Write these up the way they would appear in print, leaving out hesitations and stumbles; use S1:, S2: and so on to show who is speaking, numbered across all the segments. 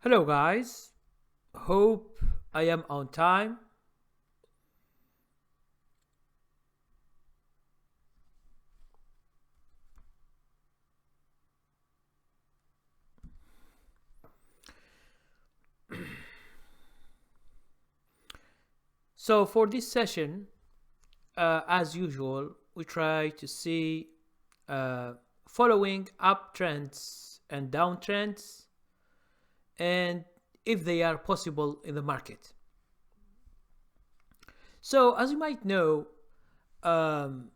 S1: Hello, guys. Hope I am on time. So, for this session, as usual, we try to see uh, following uptrends and downtrends and if they are possible in the market. So, as you might know, um,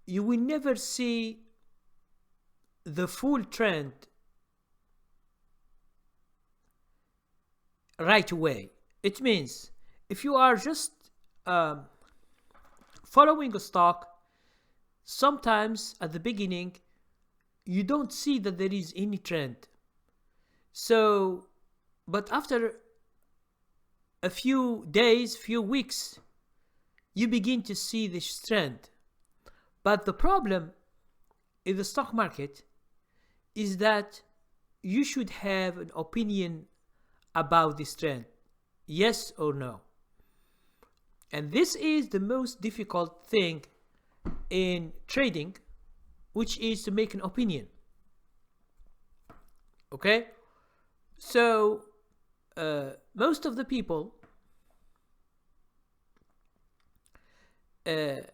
S1: you will never see the full trend right away. It means if you are just um, following a stock, sometimes at the beginning you don't see that there is any trend. So, but after a few days, few weeks, you begin to see this trend. But the problem in the stock market is that you should have an opinion about this trend, yes or no. And this is the most difficult thing in trading, which is to make an opinion. Okay? So, most of the people they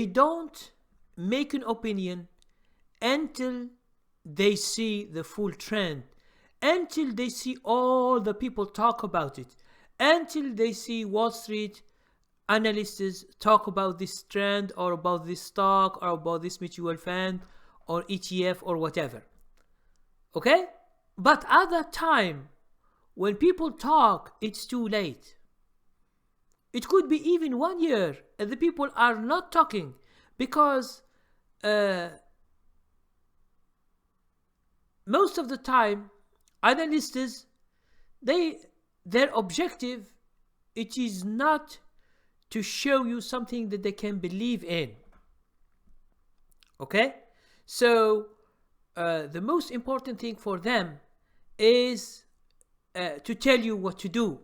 S1: don't make an opinion until they see the full trend, until they see all the people talk about it, until they see Wall Street analysts talk about this trend or about this stock or about this mutual fund or ETF or whatever. Okay? But at that time, when people talk, it's too late. It could be even 1 year and the people are not talking because most of the time analysts, their objective, it is not to show you something that they can believe in. Okay? So the most important thing for them is to tell you what to do.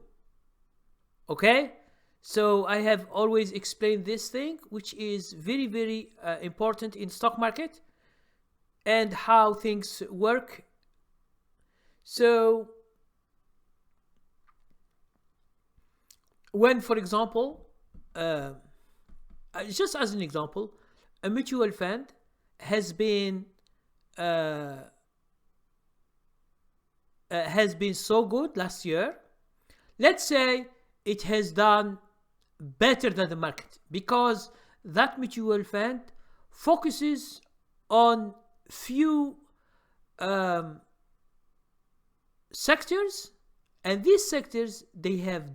S1: Okay? So I have always explained this thing, which is very, very important in stock market and how things work. So when, for example, just as an example, a mutual fund has been so good last year. Let's say it has done better than the market because that mutual fund focuses on few sectors, and these sectors they have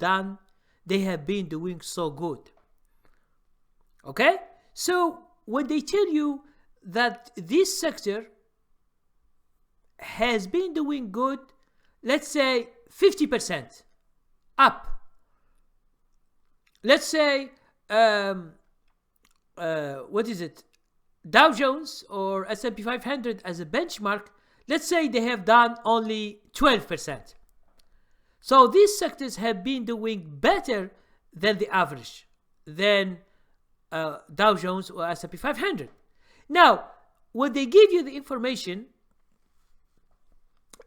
S1: been doing so good. Okay? So when they tell you that this sector has been doing good, let's say 50% up, let's say what is it, Dow Jones or S&P 500 as a benchmark, let's say they have done only 12%. So these sectors have been doing better than the average, than Dow Jones or S&P 500. Now, when they give you the information,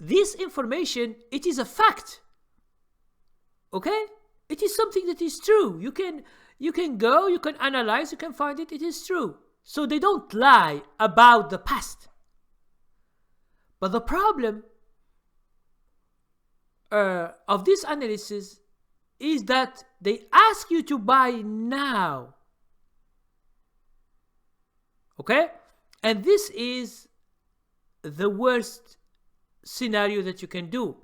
S1: this information, it is a fact. Okay? It is something that is true. You can go, you can analyze, you can find it. It is true. So they don't lie about the past. But the problem of this analysis is that they ask you to buy now. Okay? And this is the worst scenario that you can do,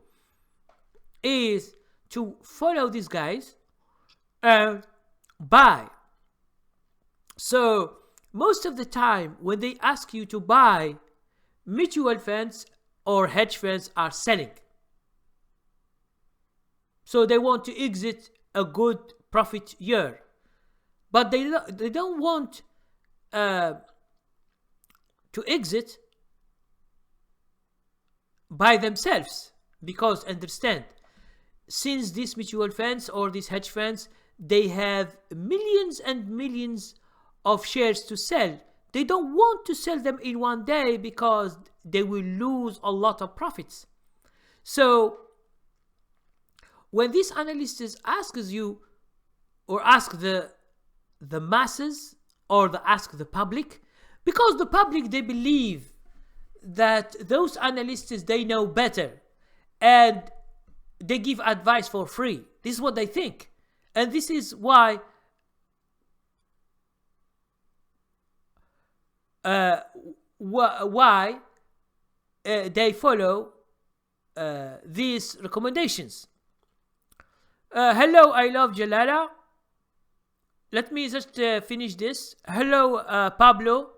S1: is to follow these guys and buy. So most of the time when they ask you to buy, mutual funds or hedge funds are selling. So they want to exit a good profit year. but they don't want to exit by themselves, because understand, since these mutual funds or these hedge funds, they have millions and millions of shares to sell. They don't want to sell them in one day because they will lose a lot of profits. So when these analysts asks you, or ask the masses, or ask the public, because the public, they believe that those analysts, they know better and they give advice for free. This is what they think, and this is why they follow these recommendations. Hello, I love Djellala. Let me just finish this. Hello, Pablo.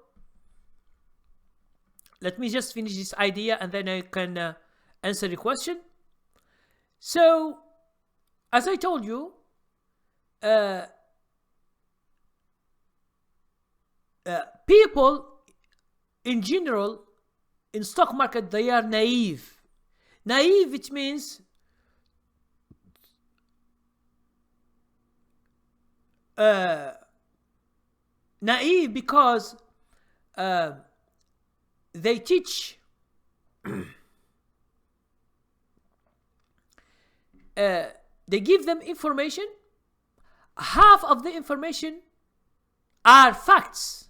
S1: Let me just finish this idea and then I can answer the question. So, as I told you, people in general in stock market, they are naive. Naive, it means naive because they teach they give them information. Half of the information are facts,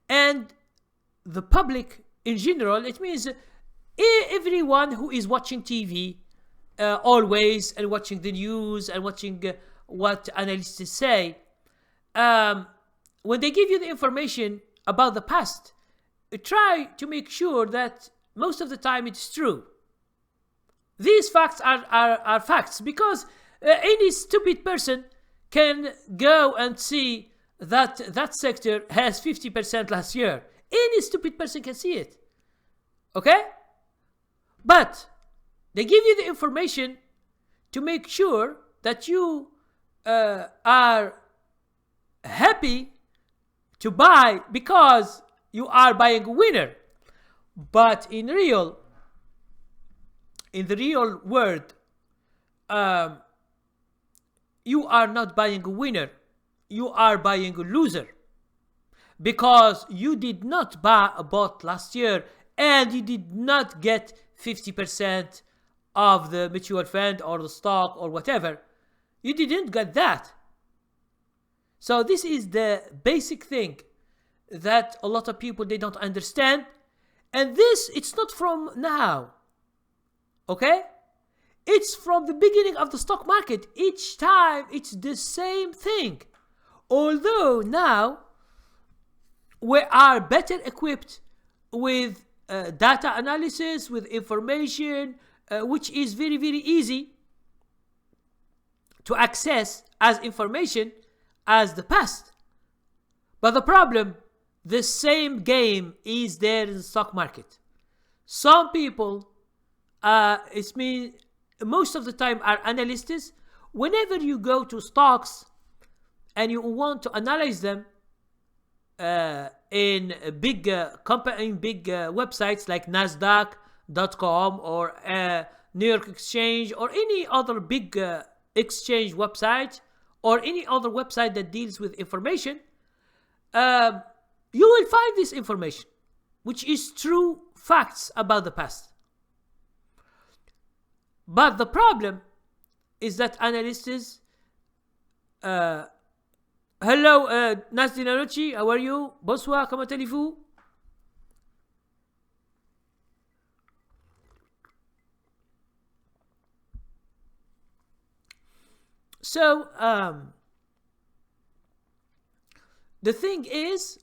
S1: and the public in general, it means everyone who is watching TV always, and watching the news and watching what analysts say, when they give you the information about the past, try to make sure that most of the time it's true. These facts are facts, because any stupid person can go and see that that sector has 50% last year. Any stupid person can see it. Okay? But they give you the information to make sure that you are happy to buy because you are buying a winner. But in the real world, you are not buying a winner. You are buying a loser, because you did not buy a bot last year and you did not get 50% of the mutual fund or the stock or whatever. You didn't get that. So this is the basic thing that a lot of people, they don't understand. And this, it's not from now. Okay? It's from the beginning of the stock market. Each time it's the same thing. Although now we are better equipped with data analysis, with information, which is very, very easy to access as information as the past. But the problem, the same game is there in the stock market. Some people, most of the time, are analysts. Whenever you go to stocks and you want to analyze them in big company, big websites like Nasdaq.com or New York Exchange or any other big exchange website or any other website that deals with information, you will find this information, which is true facts about the past. But the problem is that analysts, hello, Nasdi Nanochi, how are you? Bonsoir, comment allez-vous? So, the thing is,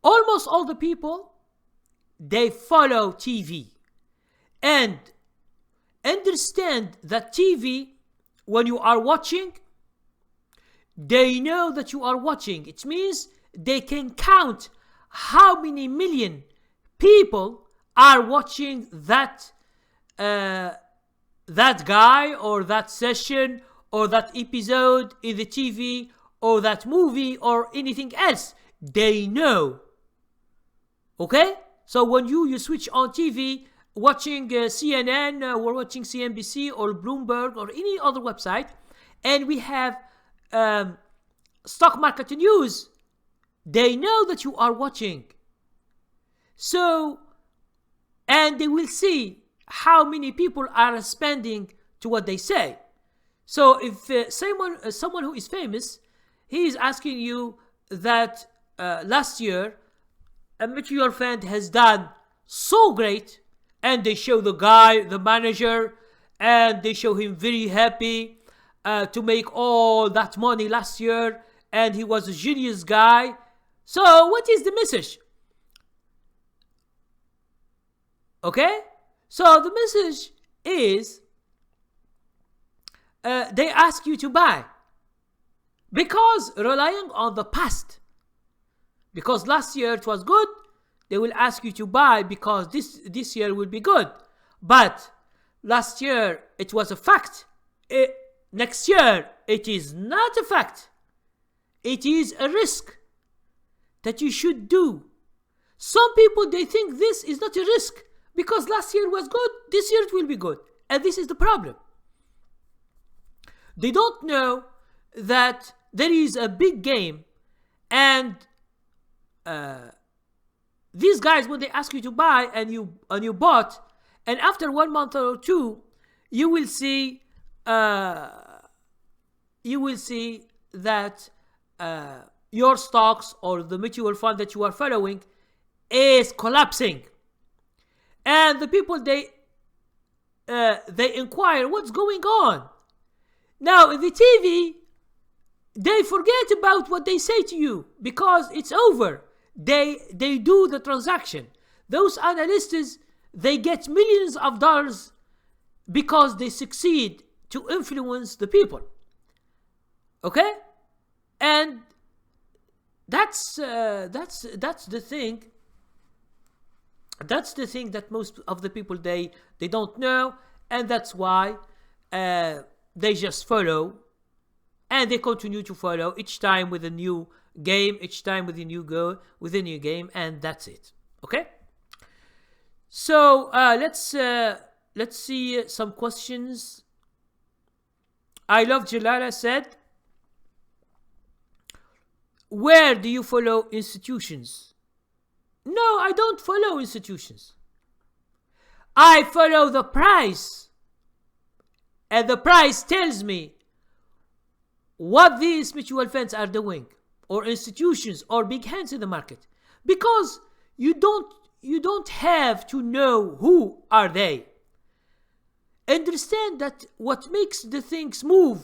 S1: almost all the people, they follow TV and understand that TV, when you are watching, they know that you are watching. It means they can count how many million people are watching that that guy or that session or that episode in the TV or that movie or anything else. They know. Okay? So when you switch on TV, watching CNN or watching CNBC or Bloomberg or any other website, and we have stock market news, they know that you are watching. So, and they will see how many people are responding to what they say. So if someone who is famous, he is asking you that last year a mutual fund has done so great, and they show the guy, the manager, and they show him very happy to make all that money last year, and he was a genius guy. So what is the message? Okay? So the message is they ask you to buy because relying on the past. Because last year it was good, they will ask you to buy because this year will be good. But last year it was a fact. Next year it is not a fact. It is a risk that you should do. Some people, they think this is not a risk because last year was good, this year it will be good. And this is the problem. They don't know that there is a big game, and these guys, when they ask you to buy and you bought, and after 1 month or two, you will see that your stocks or the mutual fund that you are following is collapsing, and the people they inquire what's going on. Now in the TV, they forget about what they say to you because it's over. They do the transaction. Those analysts, they get millions of dollars because they succeed to influence the people. Okay, and that's the thing. That's the thing that most of the people they don't know, and that's why they just follow, and they continue to follow each time with a new game, each time with a new game, and that's it. Okay. So let's see some questions. I love Djellala said, where do you follow institutions? No, I don't follow institutions. I follow the price. And the price tells me what these mutual funds are doing, or institutions, or big hands in the market. Because you don't have to know who are they. Understand that what makes the things move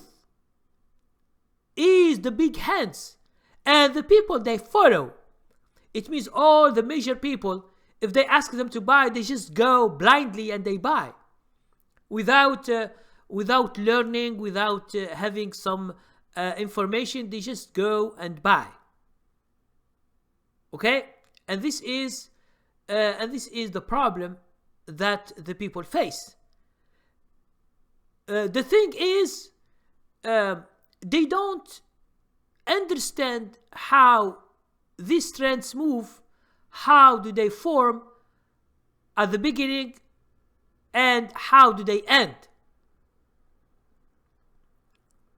S1: is the big hands and the people they follow. It means all the major people, if they ask them to buy, they just go blindly and they buy without learning, without having some information. They just go and buy. Okay, and this is the problem that the people face. The thing is, they don't understand how these trends move, how do they form at the beginning, and how do they end.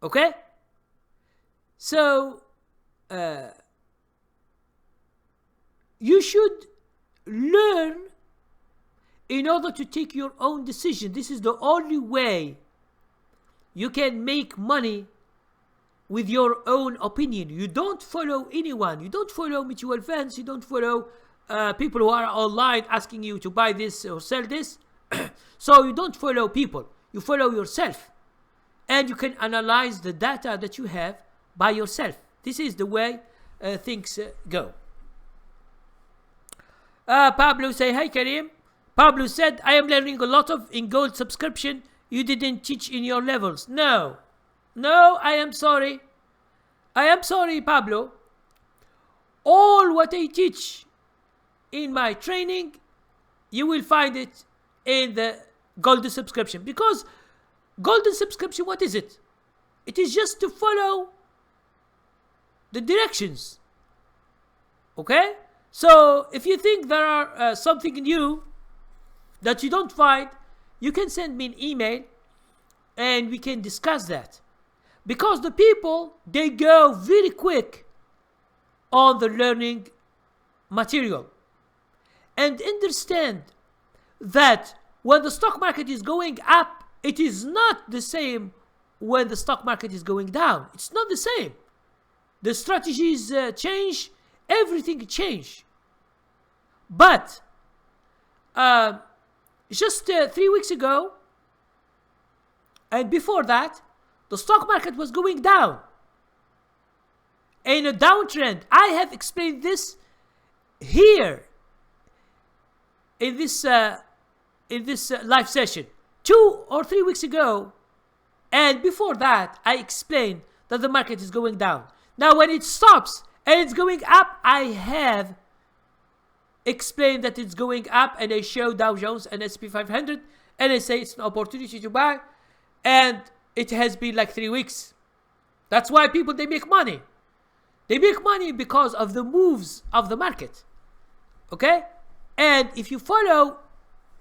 S1: Okay? So, you should learn in order to take your own decision. This is the only way you can make money with your own opinion. You don't follow anyone. You don't follow mutual funds. You don't follow people who are online asking you to buy this or sell this. So you don't follow people. You follow yourself. And you can analyze the data that you have by yourself. This is the way things go. Pablo say, hi Karim. Pablo said, I am learning a lot in gold subscription. You didn't teach in your levels. No, I am sorry. I am sorry, Pablo. All what I teach in my training, you will find it in the gold subscription. Because Golden subscription, what is it? It is just to follow the directions. Okay? So if you think there are something new that you don't find, you can send me an email and we can discuss that. Because the people, they go very quick on the learning material. And understand that when the stock market is going up, it is not the same when the stock market is going down. It's not the same. The strategies change, everything change. But just 3 weeks ago, and before that, the stock market was going down. In a downtrend. I have explained this here in this live session 2 or 3 weeks ago, and before that I explained that the market is going down. Now when it stops and it's going up, I have explained that it's going up, and I show Dow Jones and S&P 500 and I say it's an opportunity to buy, and it has been like 3 weeks. That's why people, they make money. They make money because of the moves of the market. Okay? And if you follow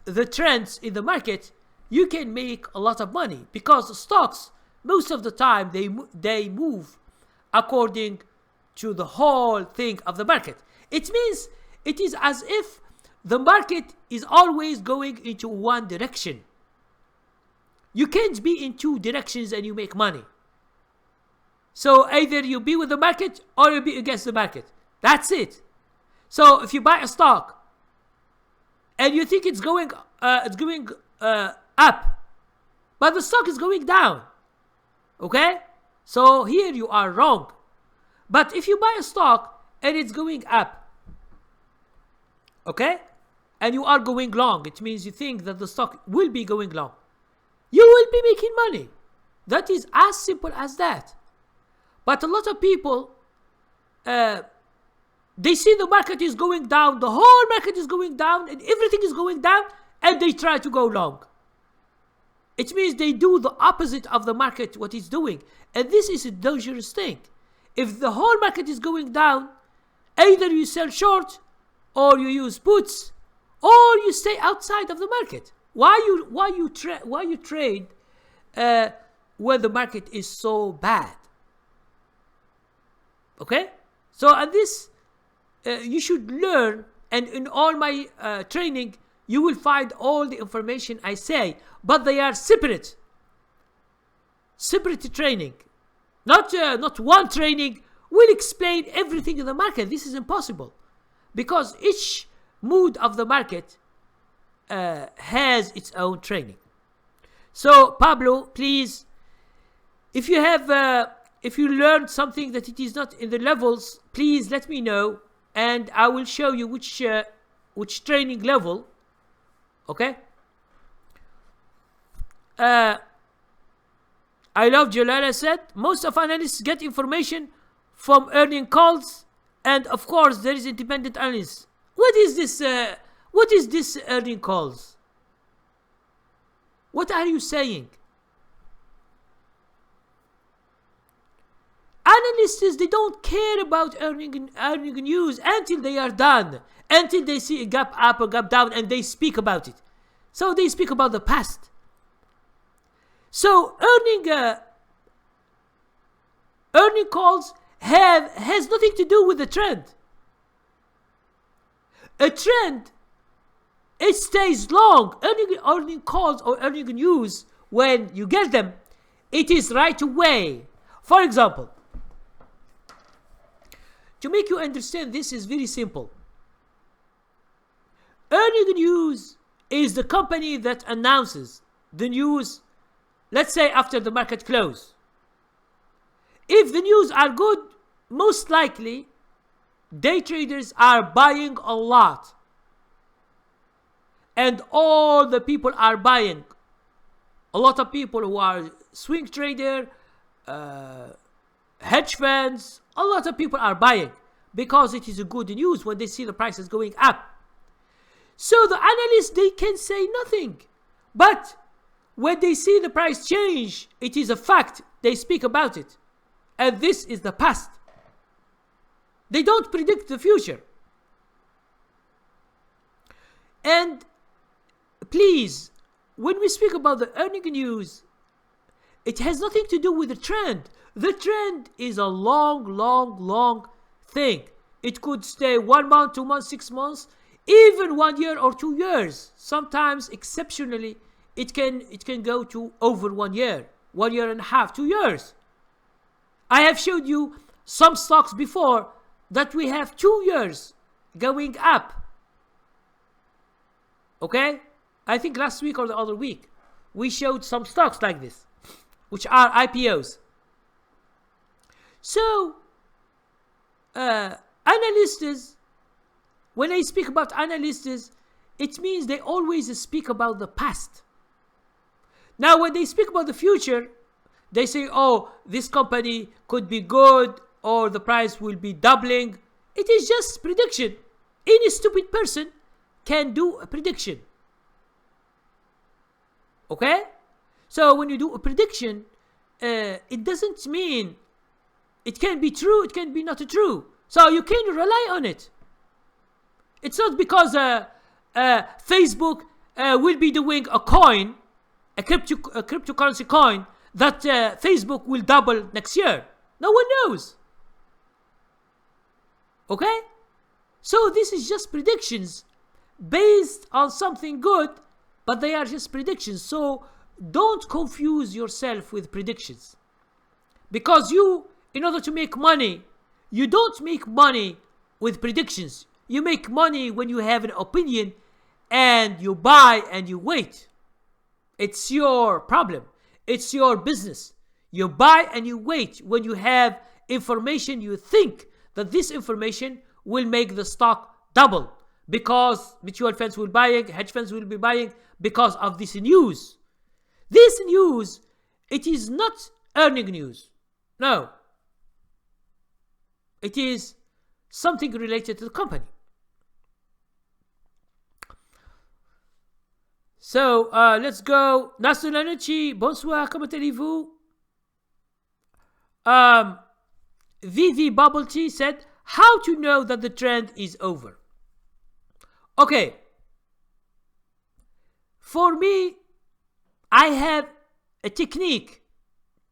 S1: the trends in the market, you can make a lot of money, because the stocks, most of the time, they move according to the whole thing of the market. It means it is as if the market is always going into one direction. You can't be in 2 directions and you make money. So either you be with the market or you be against the market. That's it. So if you buy a stock and you think it's going up, but the stock is going down, okay? So here you are wrong. But if you buy a stock and it's going up, okay, and you are going long, it means you think that the stock will be going long, you will be making money. That is as simple as that. But a lot of people, they see the market is going down, the whole market is going down, and everything is going down, and they try to go long. It means they do the opposite of the market, what it's doing. And this is a dangerous thing. If the whole market is going down, either you sell short, or you use puts, or you stay outside of the market. Why you trade when the market is so bad? Okay, so at this you should learn, and in all my training you will find all the information I say, but they are separate training. Not one training will explain everything in the market. This is impossible, because each mood of the market has its own training. So Pablo, please, if you have if you learned something that it is not in the levels, please let me know, and I will show you which training level. Okay. I love Djellala said most of analysts get information from earning calls, and of course there is independent analysts. What is this? What is this earning calls? What are you saying? Analysts, they don't care about earning news until they are done, until they see a gap up or gap down, and they speak about it. So they speak about the past. So earning calls has nothing to do with the trend. A trend, it stays long. Earning calls or earning news, when you get them, it is right away. For example, to make you understand, this is very simple. Earning news is the company that announces the news, let's say after the market close. If the news are good, most likely day traders are buying a lot, and all the people are buying. A lot of people who are swing trader, hedge funds, a lot of people are buying because it is a good news when they see the prices going up. So the analysts, they can say nothing. But when they see the price change, it is a fact. They speak about it. And this is the past. They don't predict the future. And please, when we speak about the earning news, it has nothing to do with the trend. The trend is a long thing. It could stay 1 month, 2 months, 6 months, even 1 year or 2 years. Sometimes, exceptionally, it can go to over 1 year, 1 year and a half, 2 years. I have showed you some stocks before that we have 2 years going up. Okay? I think last week or the other week, we showed some stocks like this, which are IPOs. So, analysts, when I speak about analysts, it means they always speak about the past. Now, when they speak about the future, they say, oh, this company could be good, or the price will be doubling. It is just prediction. Any stupid person can do a prediction. Okay? So when you do a prediction, it doesn't mean it can be true, it can be not true. So you can rely on it. It's not because Facebook will be doing a coin, a cryptocurrency coin, that Facebook will double next year. No one knows. Okay? So this is just predictions based on something good, but they are just predictions. So don't confuse yourself with predictions. Because you, in order to make money, you don't make money with predictions. You make money when you have an opinion and you buy and you wait. It's your problem. It's your business. You buy and you wait. When you have information, you think that this information will make the stock double because mutual funds will be buying, hedge funds will be buying because of this news. This news, it is not earning news. No. It is something related to the company. So, let's go. National Energy, bonsoir, comment allez-vous? VV Bubble Tea said, how to know that the trend is over? Okay. For me, I have a technique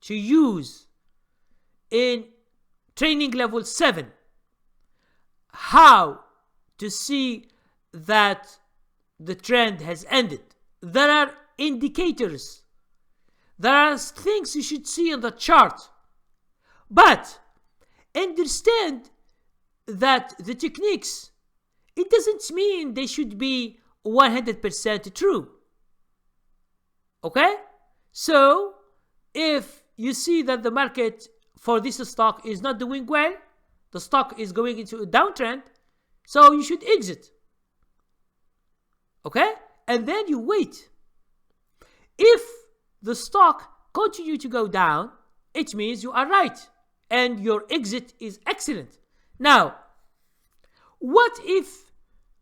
S1: to use in training level 7. How to see that the trend has ended. There are indicators. There are things you should see on the chart. But understand that the techniques, it doesn't mean they should be 100% true. Okay? So, if you see that the market for this stock is not doing well, the stock is going into a downtrend, so you should exit. Okay? And then you wait. If the stock continues to go down, it means you are right and your exit is excellent. Now, what if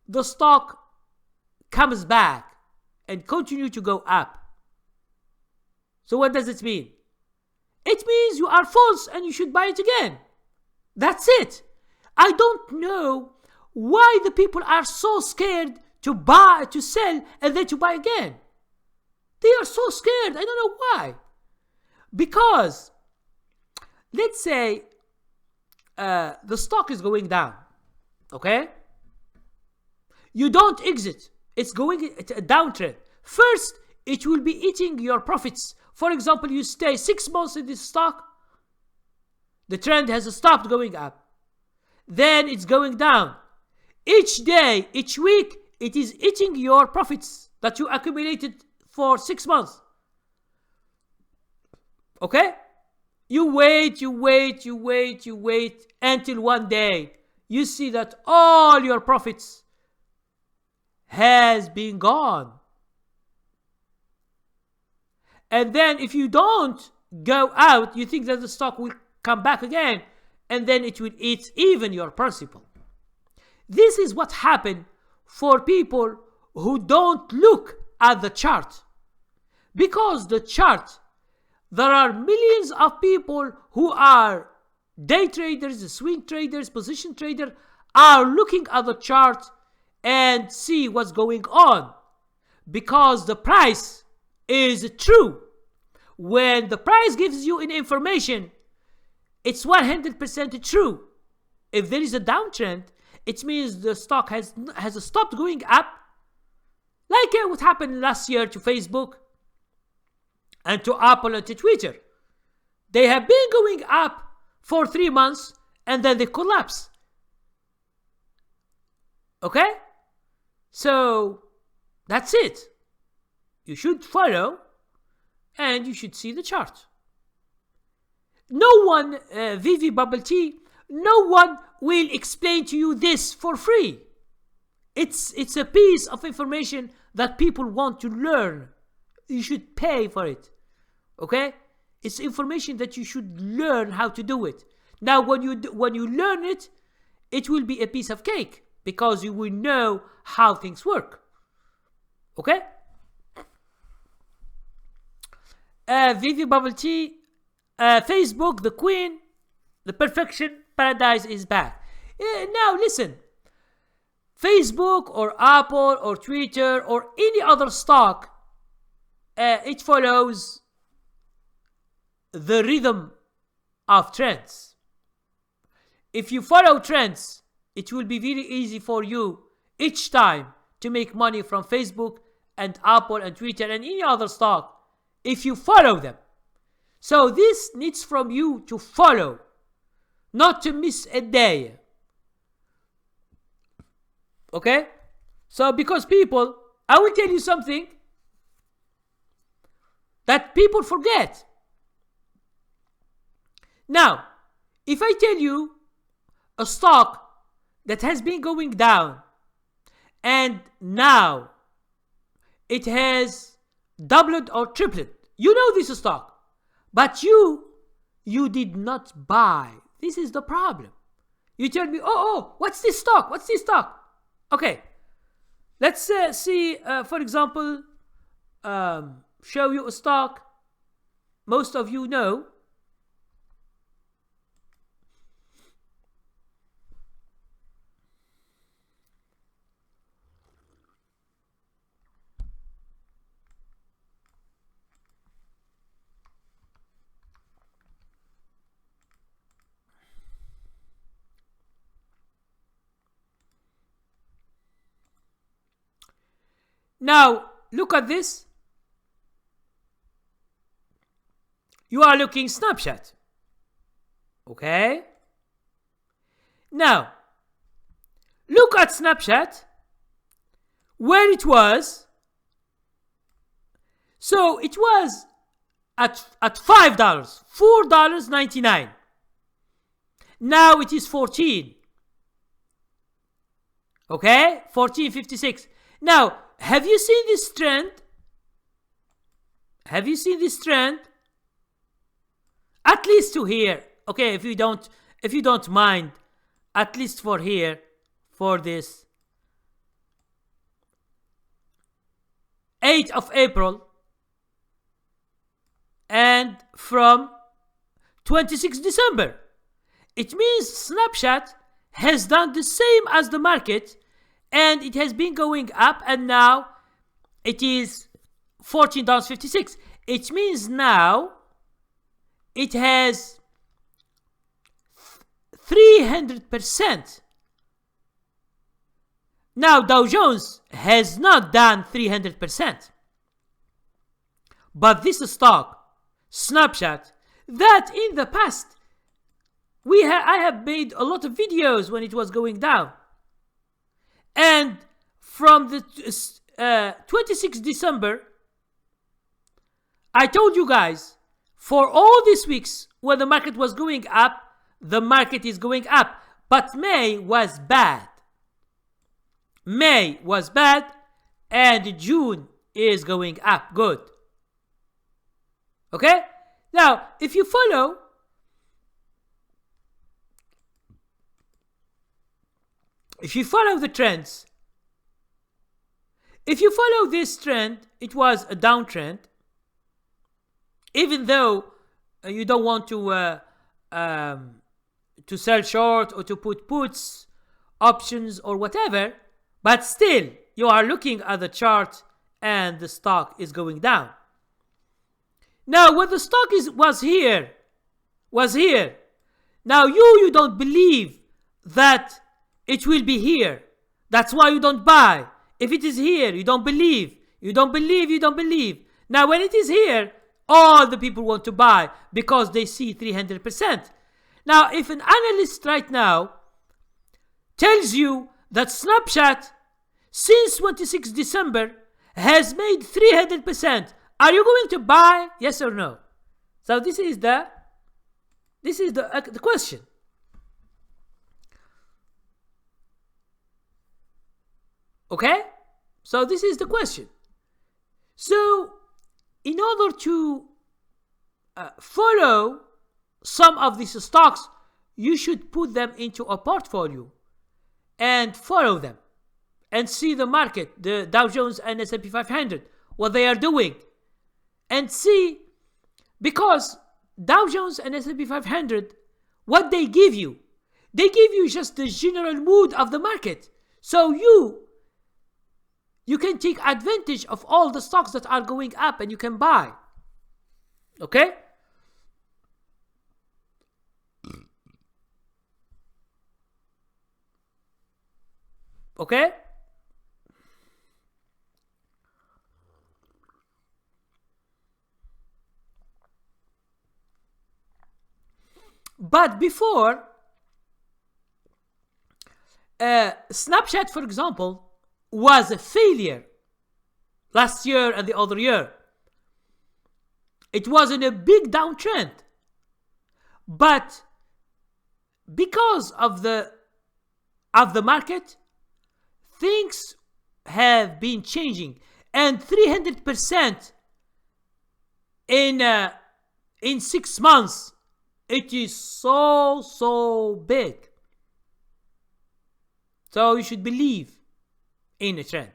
S1: the stock comes back and continues to go up? So what does it mean? It means you are false and you should buy it again. That's it. I don't know why the people are so scared to buy, to sell, and then to buy again. They are so scared. I don't know why. Because, let's say, the stock is going down. Okay? You don't exit. It's going at a downtrend. First, it will be eating your profits. For example, you stay 6 months in this stock. The trend has stopped going up. Then it's going down. Each day, each week, it is eating your profits that you accumulated for 6 months. Okay? You wait until one day you see that all your profits has been gone. And then if you don't go out, you think that the stock will come back again, and then it will eat even your principal. This is what happened for people who don't look at the chart. Because the chart, there are millions of people who are day traders, swing traders, position traders, are looking at the chart and see what's going on. Because the price is true. When the price gives you an information, it's 100% true. If there is a downtrend, it means the stock has stopped going up, like what happened last year to Facebook and to Apple and to Twitter. They have been going up for 3 months and then they collapse. Okay? So that's it. You should follow and you should see the chart. No one, Vivi Bubble Tea, no one will explain to you this for free. It's a piece of information that people want to learn. You should pay for it. Okay? It's information that you should learn how to do it. Now, when you learn it, it will be a piece of cake because you will know how things work. Okay? Vivi Bubble Tea, Facebook, the Queen, the perfection paradise is back. Now, listen. Facebook or Apple or Twitter or any other stock, it follows the rhythm of trends. If you follow trends, it will be very easy for you each time to make money from Facebook and Apple and Twitter and any other stock if you follow them. So this needs from you to follow, not to miss a day. Okay? So because people, I will tell you something that people forget. Now, if I tell you a stock that has been going down and now it has doubled or tripled, you know this stock, but you did not buy. This is the problem. You tell me, oh, what's this stock? What's this stock? Okay, let's see, for example, show you a stock most of you know. Now, look at this. You are looking snapshot. Okay? Now, look at snapshot where it was. So it was at $5, $4.99. Now it is 14. Okay? 14.56. Now, have you seen this trend? Have you seen this trend? At least to here. Okay, if you don't mind, at least for here, for this 8th of April and from 26th December. It means snapshot has done the same as the market and it has been going up and now it is $14.56. It means now it has 300%. Now Dow Jones has not done 300%. But this stock, snapshot, that in the past I have made a lot of videos when it was going down. And from the 26th December, I told you guys, for all these weeks when the market was going up, the market is going up. But May was bad. May was bad and June is going up good. Okay? Now, if you follow the trends, if you follow this trend, it was a downtrend. even though you don't want to sell short or to put puts, options, or whatever, but still you are looking at the chart and the stock is going down. Now, when the stock was here, now you don't believe that it will be here. That's why you don't buy. If it is here, you don't believe. You don't believe. Now, when it is here, all the people want to buy because they see 300%. Now, if an analyst right now tells you that Snapchat since 26 December has made 300%, are you going to buy? Yes or no? So this is the question. Okay? So this is the question. So in order to follow some of these stocks, you should put them into a portfolio and follow them and see the market, the Dow Jones and S&P 500, what they are doing. And see, because Dow Jones and S&P 500, what they give you just the general mood of the market. So you can take advantage of all the stocks that are going up and you can buy. Okay? Okay? But before, Snapchat, for example, was a failure last year and the other year. It was in a big downtrend. But because of the market, things have been changing. And 300% in 6 months, it is so big. So you should believe in a trend.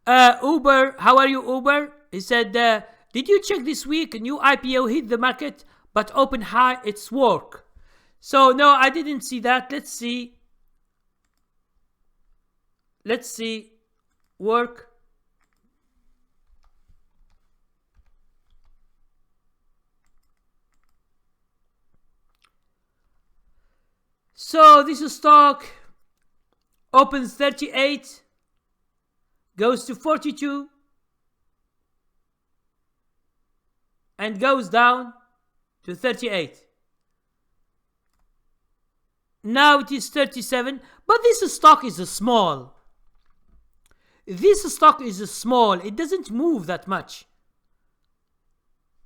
S1: Uber, how are you, Uber? He said, did you check this week? A new IPO hit the market, but open high, it's work. So no, I didn't see that. Let's see. Work. So this stock opens 38, goes to 42, and goes down to 38. Now it is 37, but this stock is small. It doesn't move that much.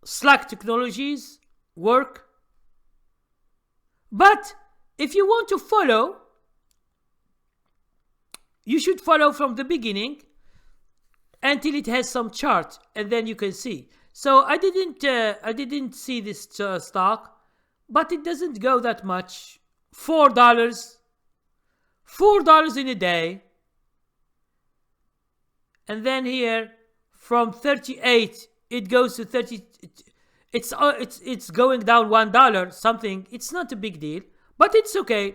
S1: Slack Technologies, work. But if you want to follow, you should follow from the beginning until it has some chart, and then you can see. So I didn't see this stock, but it doesn't go that much. $4 in a day, and then here from 38 it goes to 30. It's going down $1 something. It's not a big deal, but it's okay.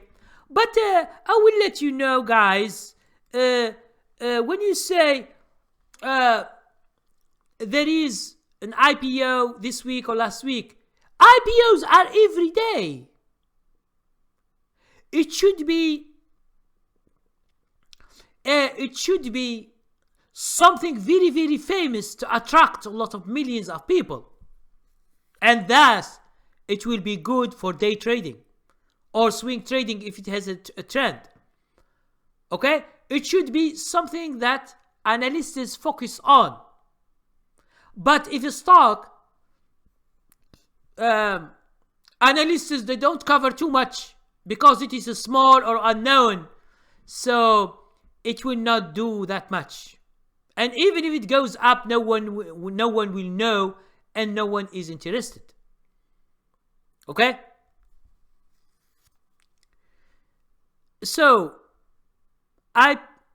S1: But I will let you know, guys, when you say there is an IPO this week or last week, IPOs are every day. It should be something very, very famous to attract a lot of millions of people. And thus, it will be good for day trading or swing trading if it has a trend. Okay? It should be something that analysts focus on. But if a stock, analysts, they don't cover too much because it is a small or unknown, so it will not do that much. And even if it goes up, no one will know, and no one is interested. Okay? So,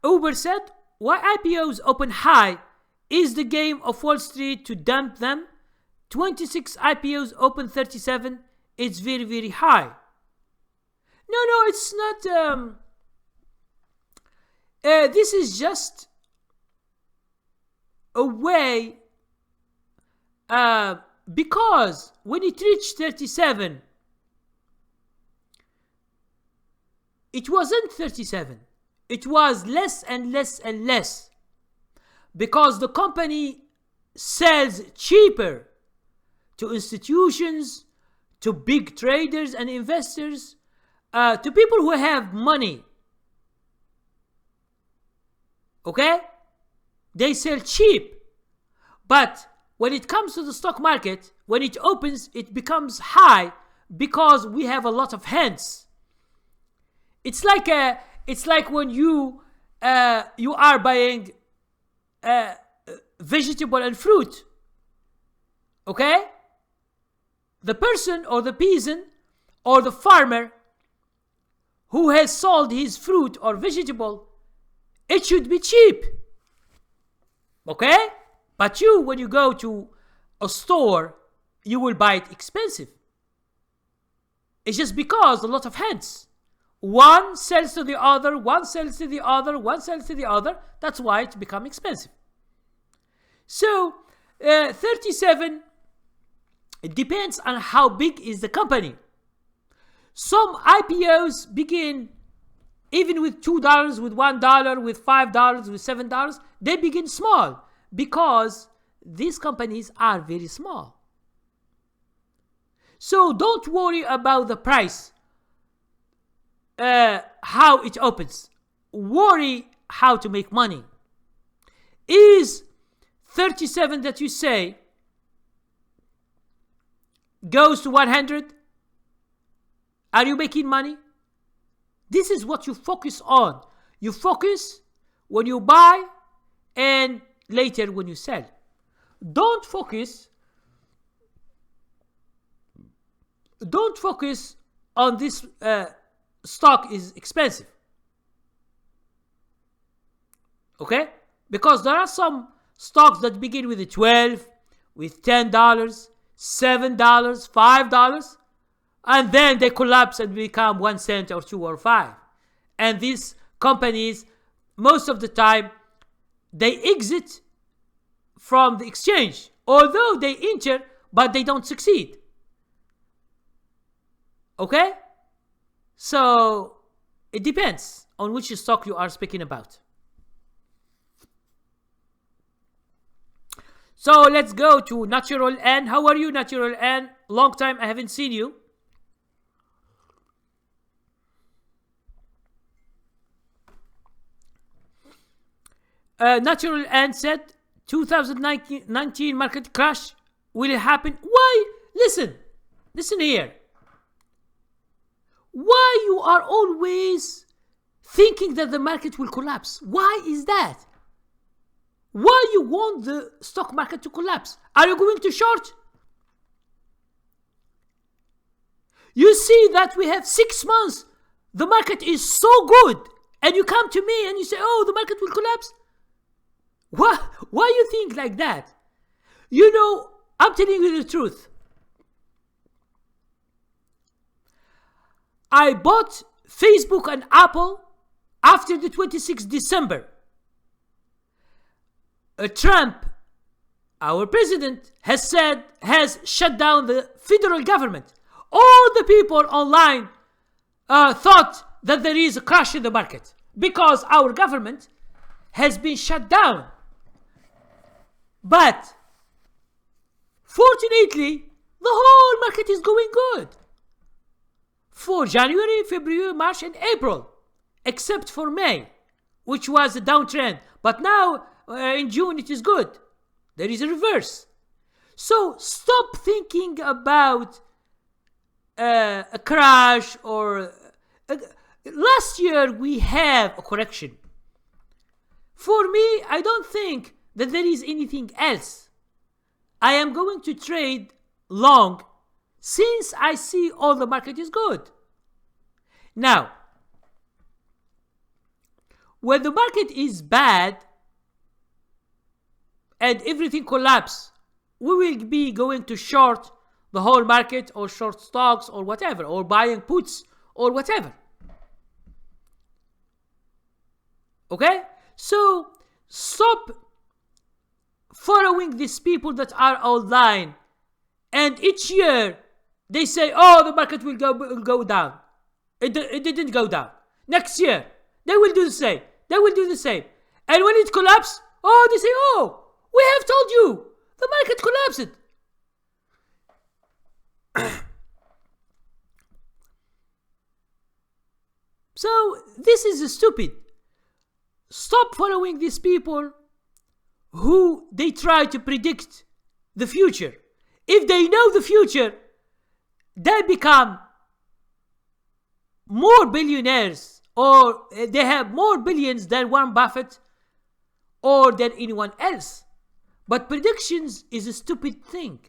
S1: Uber said, why IPOs open high is the game of Wall Street to dump them. 26 IPOs, open 37. It's very, very high. No, it's not. This is just a way, because when it reached 37, it wasn't 37. It was less and less and less, because the company sells cheaper to institutions, to big traders and investors, to people who have money. Okay? They sell cheap. But when it comes to the stock market, when it opens, it becomes high because we have a lot of hands. It's like when you are buying vegetable and fruit. Okay? The person or the peasant or the farmer who has sold his fruit or vegetable, it should be cheap. Okay? But when you go to a store, you will buy it expensive. It's just because a lot of hands. One sells to the other, one sells to the other, one sells to the other. That's why it becomes expensive. So, 37, it depends on how big is the company. Some IPOs begin even with $2, with $1, with $5, with $7. They begin small because these companies are very small. So don't worry about the price, how it opens. Worry how to make money. Is 37 that you say goes to 100? Are you making money? This is what you focus on. You focus when you buy and later when you sell. Don't focus on this stock is expensive. Okay? Because there are some stocks that begin with a 12, with $10, $7, $5, and then they collapse and become 1 cent or 2 or 5. And these companies, most of the time, they exit from the exchange, although they enter, but they don't succeed. Okay? So, it depends on which stock you are speaking about. So, let's go to Natural N. How are you, Natural N? Long time I haven't seen you. Natural N said 2019 market crash will happen. Why? Listen here. Why you are always thinking that the market will collapse? Why is that? Why you want the stock market to collapse? Are you going to short? You see that we have 6 months. The market is so good. And you come to me and you say, oh, the market will collapse. Why you think like that? You know, I'm telling you the truth. I bought Facebook and Apple after the 26th December. Trump, our president, has shut down the federal government. All the people online thought that there is a crash in the market because our government has been shut down. But fortunately, the whole market is going good for January, February, March, and April, except for May, which was a downtrend. But now in June it is good. There is a reverse. So stop thinking about a crash or last year we have a correction. For me, I don't think that there is anything else. I am going to trade long since I see all the market is good. Now, when the market is bad, and everything collapse, we will be going to short the whole market or short stocks or whatever, or buying puts or whatever. Okay? So stop following these people that are online, and each year they say, oh, the market will go down. It didn't go down. Next year they will do the same. They will do the same. And when it collapses, oh, they say, oh, we have told you the market collapsed. So this is stupid. Stop following these people who they try to predict the future. If they know the future, they become more billionaires, or they have more billions than Warren Buffett or than anyone else. But predictions is a stupid thing.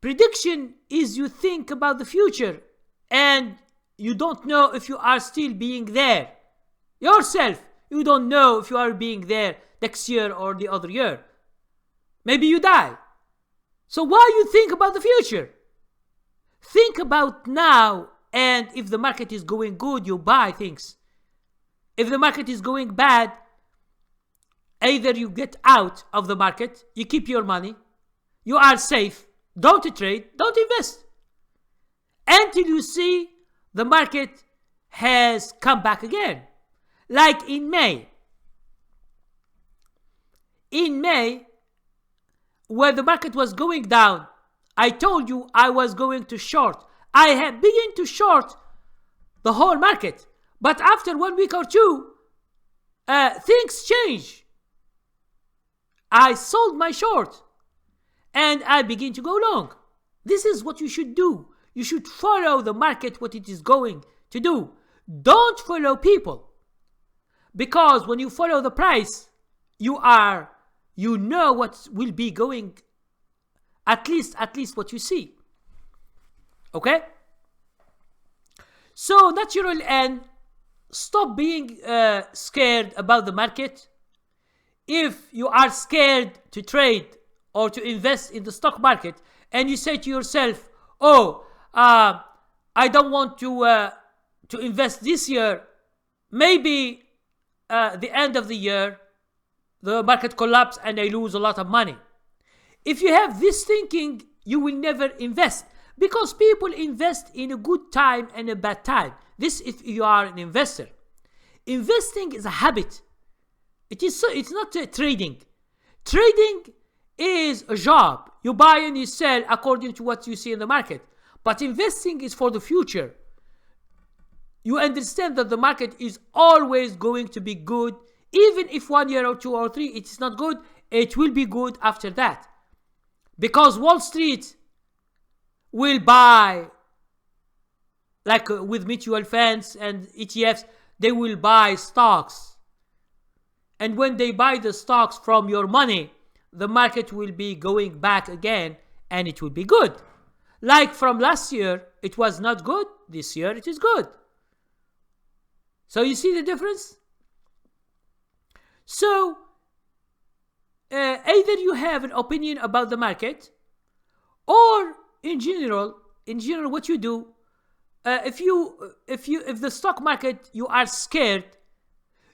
S1: Prediction is you think about the future and you don't know if you are still being there. Yourself, you don't know if you are being there next year or the other year. Maybe you die. So why you think about the future? Think about now, and if the market is going good, you buy things. If the market is going bad, either you get out of the market, you keep your money, you are safe, don't trade, don't invest. Until you see the market has come back again. Like in May. In May, when the market was going down, I told you I was going to short. I have begun to short the whole market. But after 1 week or two, things change. I sold my short and I begin to go long. This is what you should do. You should follow the market, what it is going to do. Don't follow people. Because when you follow the price, you know what will be going, at least what you see. Okay? So natural and stop being scared about the market. If you are scared to trade or to invest in the stock market, and you say to yourself, oh, I don't want to invest this year, maybe the end of the year the market collapse and I lose a lot of money. If you have this thinking, you will never invest, because people invest in a good time and a bad time. This if you are an investor. Investing is a habit. It's not trading. Trading is a job. You buy and you sell according to what you see in the market. But investing is for the future. You understand that the market is always going to be good. Even if 1 year or 2 or 3 it is not good, it will be good after that. Because Wall Street will buy, like with mutual funds and ETFs, they will buy stocks. And when they buy the stocks from your money, the market will be going back again and it will be good. Like from last year, it was not good. This year, it is good. So you see the difference? So, either you have an opinion about the market, or in general, what you do, if the stock market, you are scared,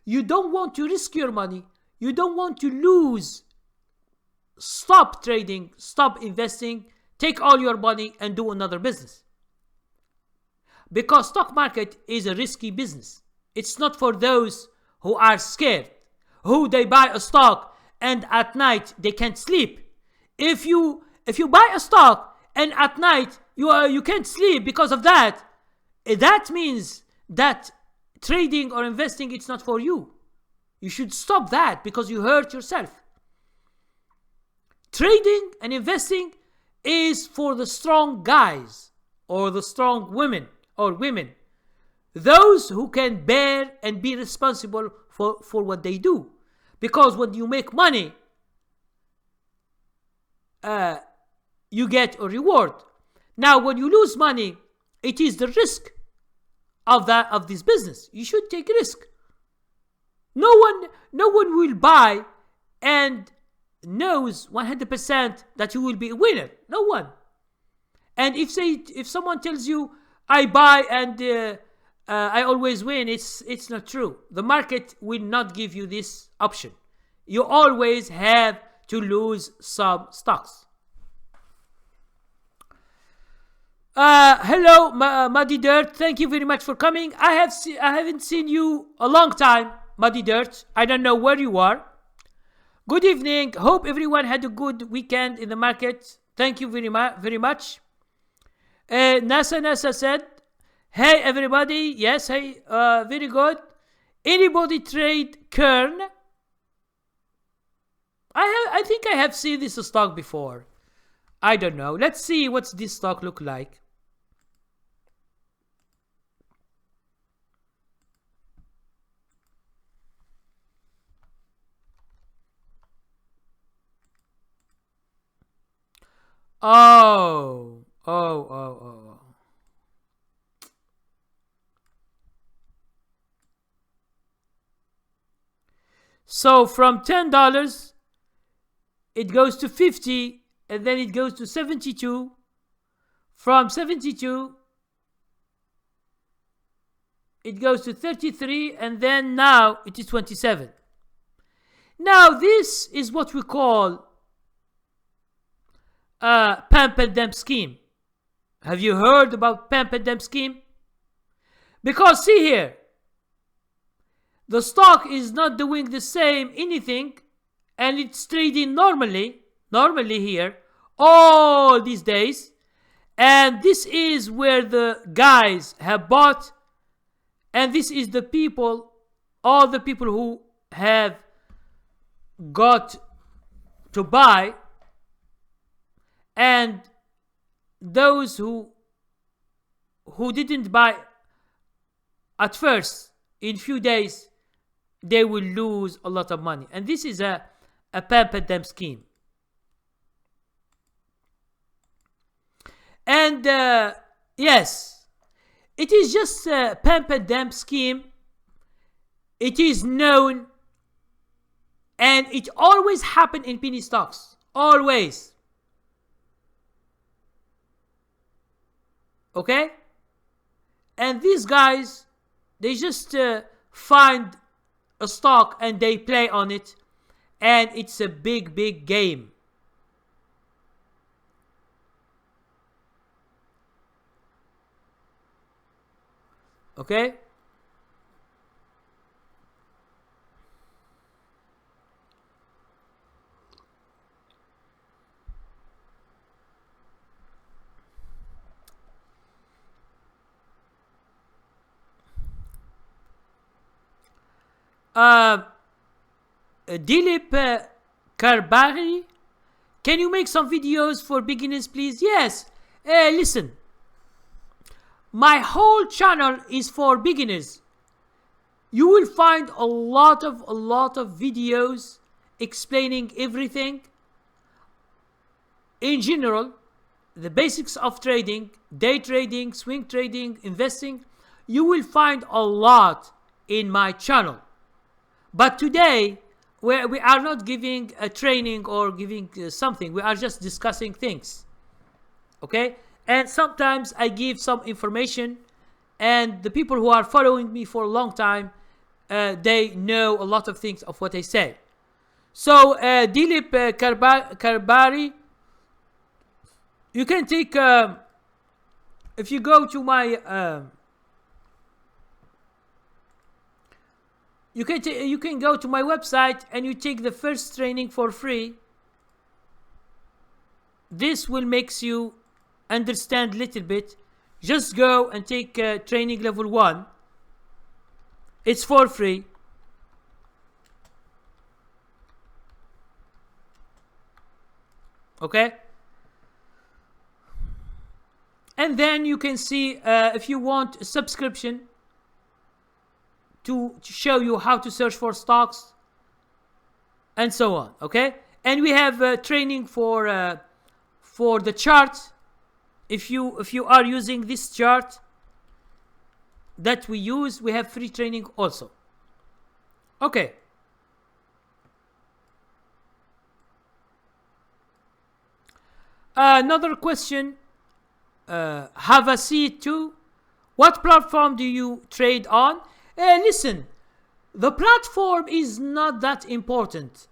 S1: you don't want to risk your money, you don't want to lose, stop trading, stop investing, take all your money and do another business. Because stock market is a risky business. It's not for those who are scared, who they buy a stock and at night they can't sleep. If you buy a stock and at night you can't sleep because of that, that means that trading or investing, it's not for you. You should stop that because you hurt yourself. Trading and investing is for the strong guys or the strong women or women. Those who can bear and be responsible for what they do. Because when you make money, you get a reward. Now, when you lose money, it is the risk of this business. You should take risk. No one will buy and knows 100% that you will be a winner. No one. And if someone tells you I buy and I always win, it's not true. The market will not give you this option. You always have to lose some stocks. Hello, Muddy Dirt. Thank you very much for coming. I haven't seen you a long time, Muddy Dirt. I don't know where you are. Good evening. Hope everyone had a good weekend in the market. Thank you very much. NASA said, hey everybody. Yes, hey, very good. Anybody trade Kern? I think I have seen this stock before. I don't know. Let's see what's this stock look like. Oh. So from $10, it goes to 50, and then it goes to 72. From 72, it goes to 33, and then now it is 27. Now this is what we call pump and dump scheme. Have you heard about pump and dump scheme? Because see here, the stock is not doing the same anything, and it's trading normally here all these days, and this is where the guys have bought, and this is the people, all the people who have got to buy, and those who didn't buy at first, in few days they will lose a lot of money. And this is a pump and dump scheme. And yes, it is just a pump and dump scheme. It is known, and it always happen in penny stocks. Always. Okay? And these guys, they just find a stock and they play on it, and it's a big game. Okay? Dilip Karbari, can you make some videos for beginners, please? Yes. Listen, my whole channel is for beginners. You will find a lot of videos explaining everything in general, the basics of trading, day trading, swing trading, investing. You will find a lot in my channel. But today, we are not giving a training or giving something. We are just discussing things. Okay? And sometimes I give some information, and the people who are following me for a long time, they know a lot of things of what I say. So, Dilip Karbari, you can take, if you go to my, you can go to my website and you take the first training for free. This will make you understand a little bit. Just go and take training level 1. It's for free. Okay? And then you can see if you want a subscription to show you how to search for stocks and so on. Okay? And we have training for the chart. If you are using this chart that we use, we have free training also. Okay. Another question. Have a seat too. What platform do you trade on? Listen, the platform is not that important.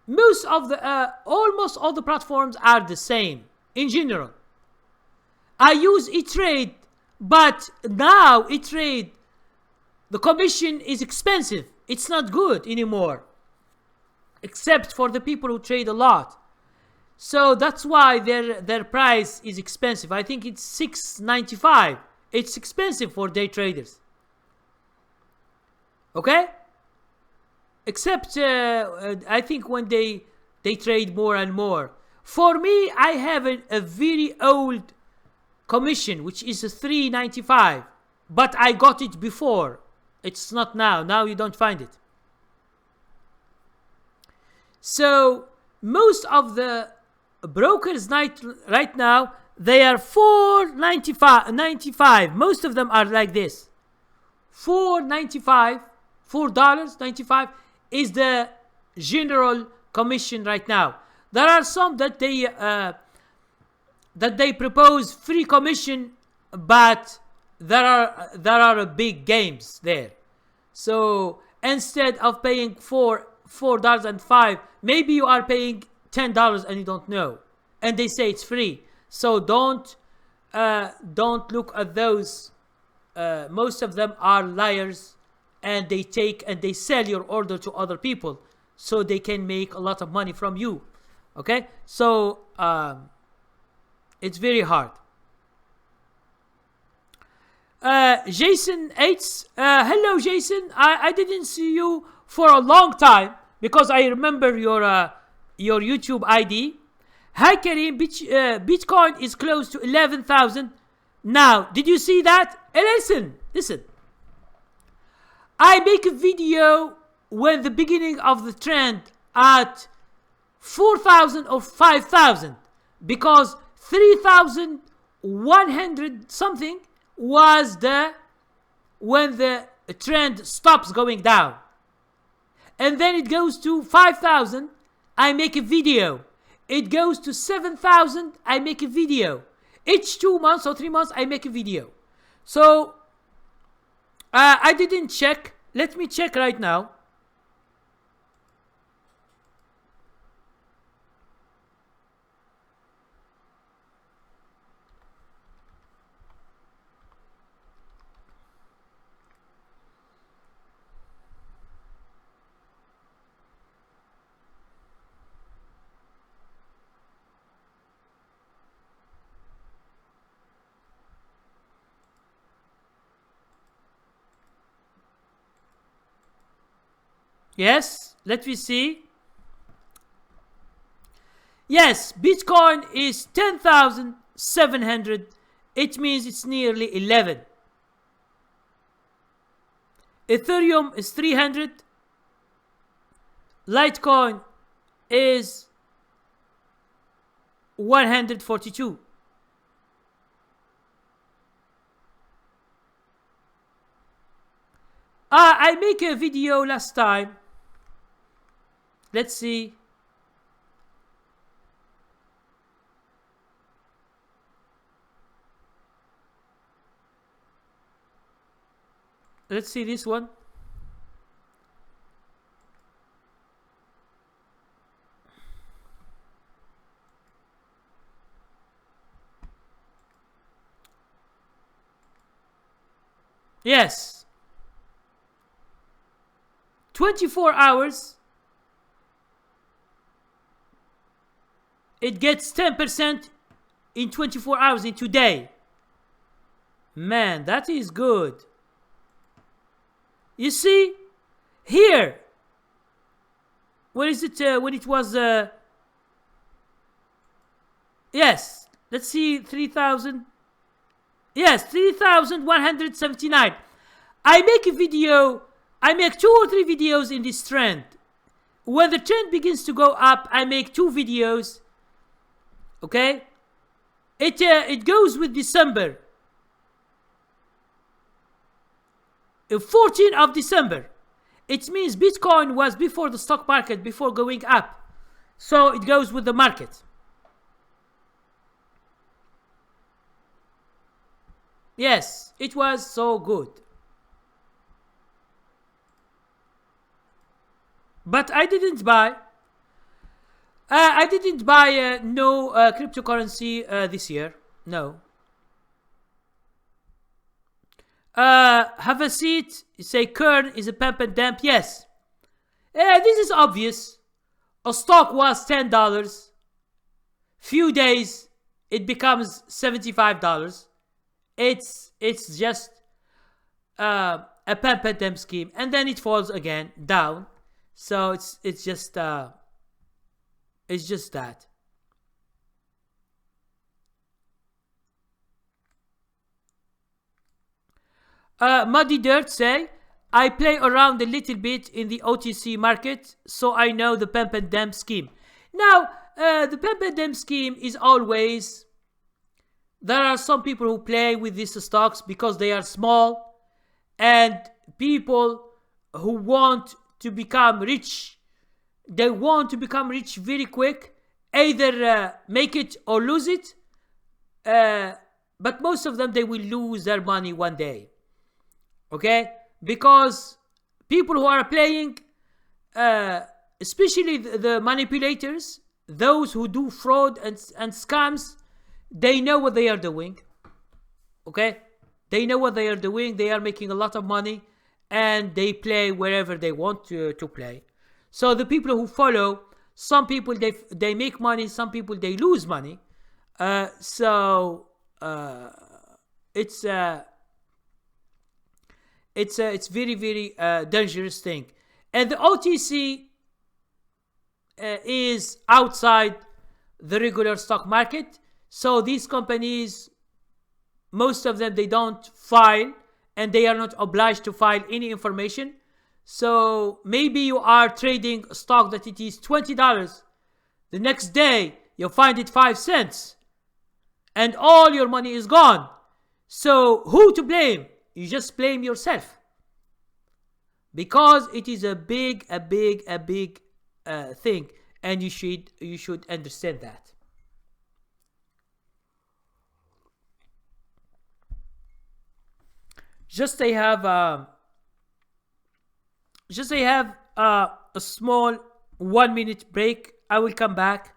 S1: Most of the, almost all the platforms are the same in general. I use eTrade, but now eTrade, the commission is expensive. It's not good anymore, except for the people who trade a lot. So that's why their price is expensive. I think it's $6.95. It's expensive for day traders. Okay? Except I think when they trade more and more. For me, I have a very old commission, which is a $3.95, but I got it before. It's not now. Now you don't find it. So most of the brokers right now, they are $4.95. Most of them are like this. $4.95 is the general commission right now. There are some that they propose free commission, but there are big games there. So instead of paying $4.05, maybe you are paying $10 and you don't know, and they say it's free. So don't look at those. Most of them are liars, and they sell your order to other people so they can make a lot of money from you. Okay, so it's very hard. Jason H. Hello, Jason. I didn't see you for a long time because I remember your YouTube ID. Hi, Karim. Bitcoin is close to 11,000 now. Did you see that? Listen. I make a video when the beginning of the trend at 4,000 or 5,000, because 3,100 something was when the trend stops going down, and then it goes to 5,000. I make a video. It goes to 7,000. I make a video. Each 2 months or 3 months, I make a video. So I didn't check. Let me check right now. Yes, let me see. Yes, Bitcoin is 10,700. It means it's nearly 11. Ethereum is 300. Litecoin is 142. I make a video last time. Let's see. Let's see this one. Yes. 24 hours. It gets 10% in 24 hours in today. Man, that is good. You see, here, where is it? When it was, yes, let's see, 3,000. Yes, 3,179. I make a video. I make 2 or 3 videos in this trend. When the trend begins to go up, I make 2 videos. Okay, it goes with December, 14th of December. It means Bitcoin was before the stock market, before going up, so it goes with the market. Yes, it was so good. But I didn't buy. I didn't buy no cryptocurrency this year. No. Have a seat. Say Kern is a pump and dump. Yes. This is obvious. A stock was $10. Few days, it becomes $75. It's just a pump and dump scheme, and then it falls again down. So it's just that. Muddy Dirt say, I play around a little bit in the OTC market, so I know the pump and dump scheme. Now, the pump and dump scheme is always, there are some people who play with these stocks because they are small, and people who want to become rich, they want to become rich very quick, either make it or lose it, but most of them, they will lose their money one day. Okay, because people who are playing, especially the manipulators, those who do fraud and scams, they know what they are doing. Okay, they know what they are doing. They are making a lot of money, and they play wherever they want to play. So the people who follow, some people they make money, some people they lose money. It's very, very dangerous thing. And the OTC is outside the regular stock market. So these companies, most of them, they don't file, and they are not obliged to file any information. So maybe you are trading a stock that it is $20. The next day, you find it 5 cents. And all your money is gone. So who to blame? You just blame yourself, because it is a big thing, and you should understand that. Just I have a small 1-minute break. I will come back.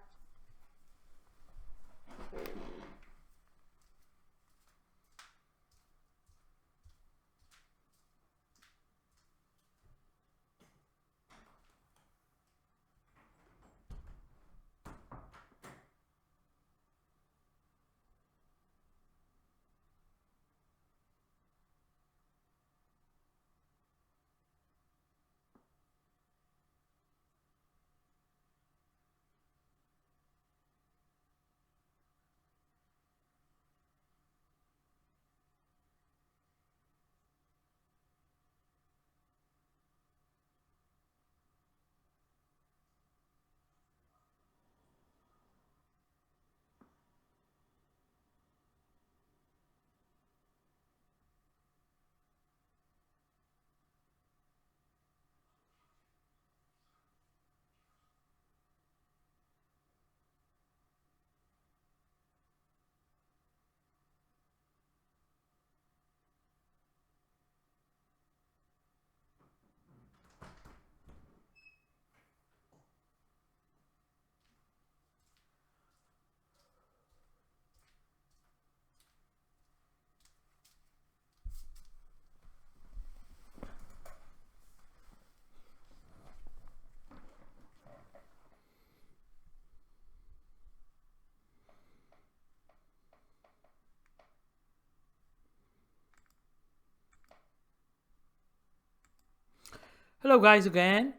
S1: Hello guys again.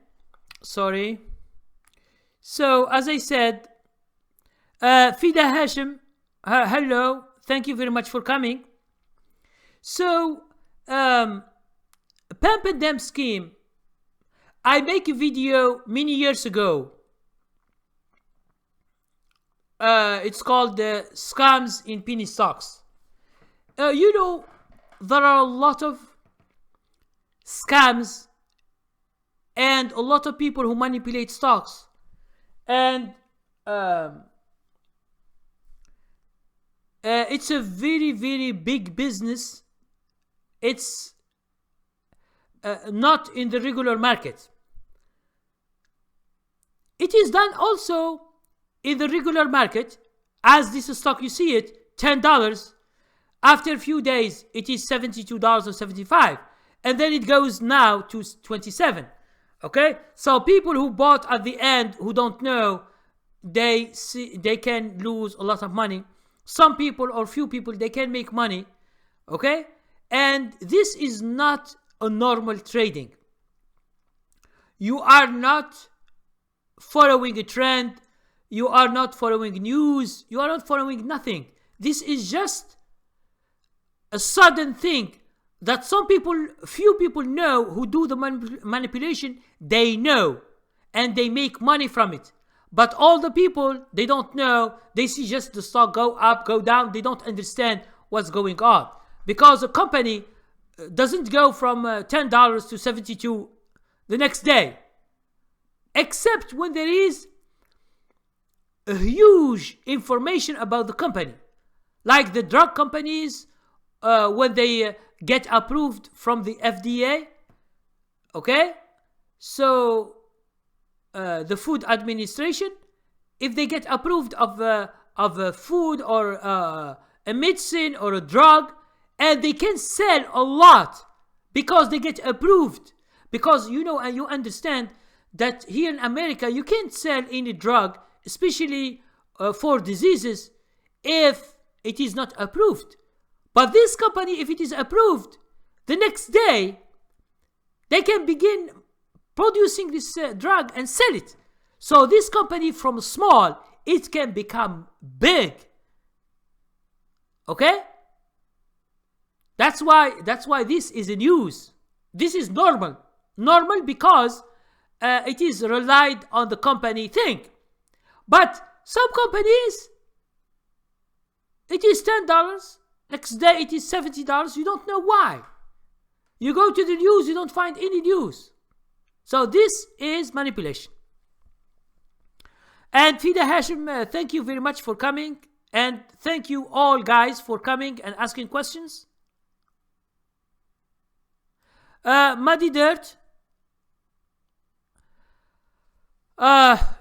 S1: Sorry. So as I said, Fida Hashim, hello. Thank you very much for coming. So, pump and dump scheme. I make a video many years ago. It's called Scams in Penny Stocks. You know, there are a lot of scams and a lot of people who manipulate stocks. And It's a very, very big business. It's not in the regular market. It is done also in the regular market. As this stock, you see it, $10. After a few days, it is $72 or 75, and then it goes now to 27. Okay, so people who bought at the end, who don't know, they can lose a lot of money. Some people or few people, they can make money. Okay, and this is not a normal trading. You are not following a trend. You are not following news. You are not following nothing. This is just a sudden thing that few people know who do the manipulation. They know, and they make money from it. But all the people, they don't know. They see just the stock go up, go down. They don't understand what's going on, because a company doesn't go from $10 to 72 the next day, except when there is a huge information about the company, like the drug companies, when they get approved from the FDA. Okay, so the Food Administration, if they get approved of a food or a medicine or a drug, and they can sell a lot because they get approved. Because you know and you understand that here in America you can't sell any drug, especially for diseases, if it is not approved. But this company, if it is approved, the next day they can begin producing this drug and sell it. So this company, from small, it can become big. Okay, that's why this is a news. This is normal because it is relied on the company thing. But some companies, it is $10, next day it is $70. You don't know why. You go to the news, you don't find any news. So this is manipulation. And Fida Hashim, thank you very much for coming, and thank you all guys for coming and asking questions. Muddy Dirt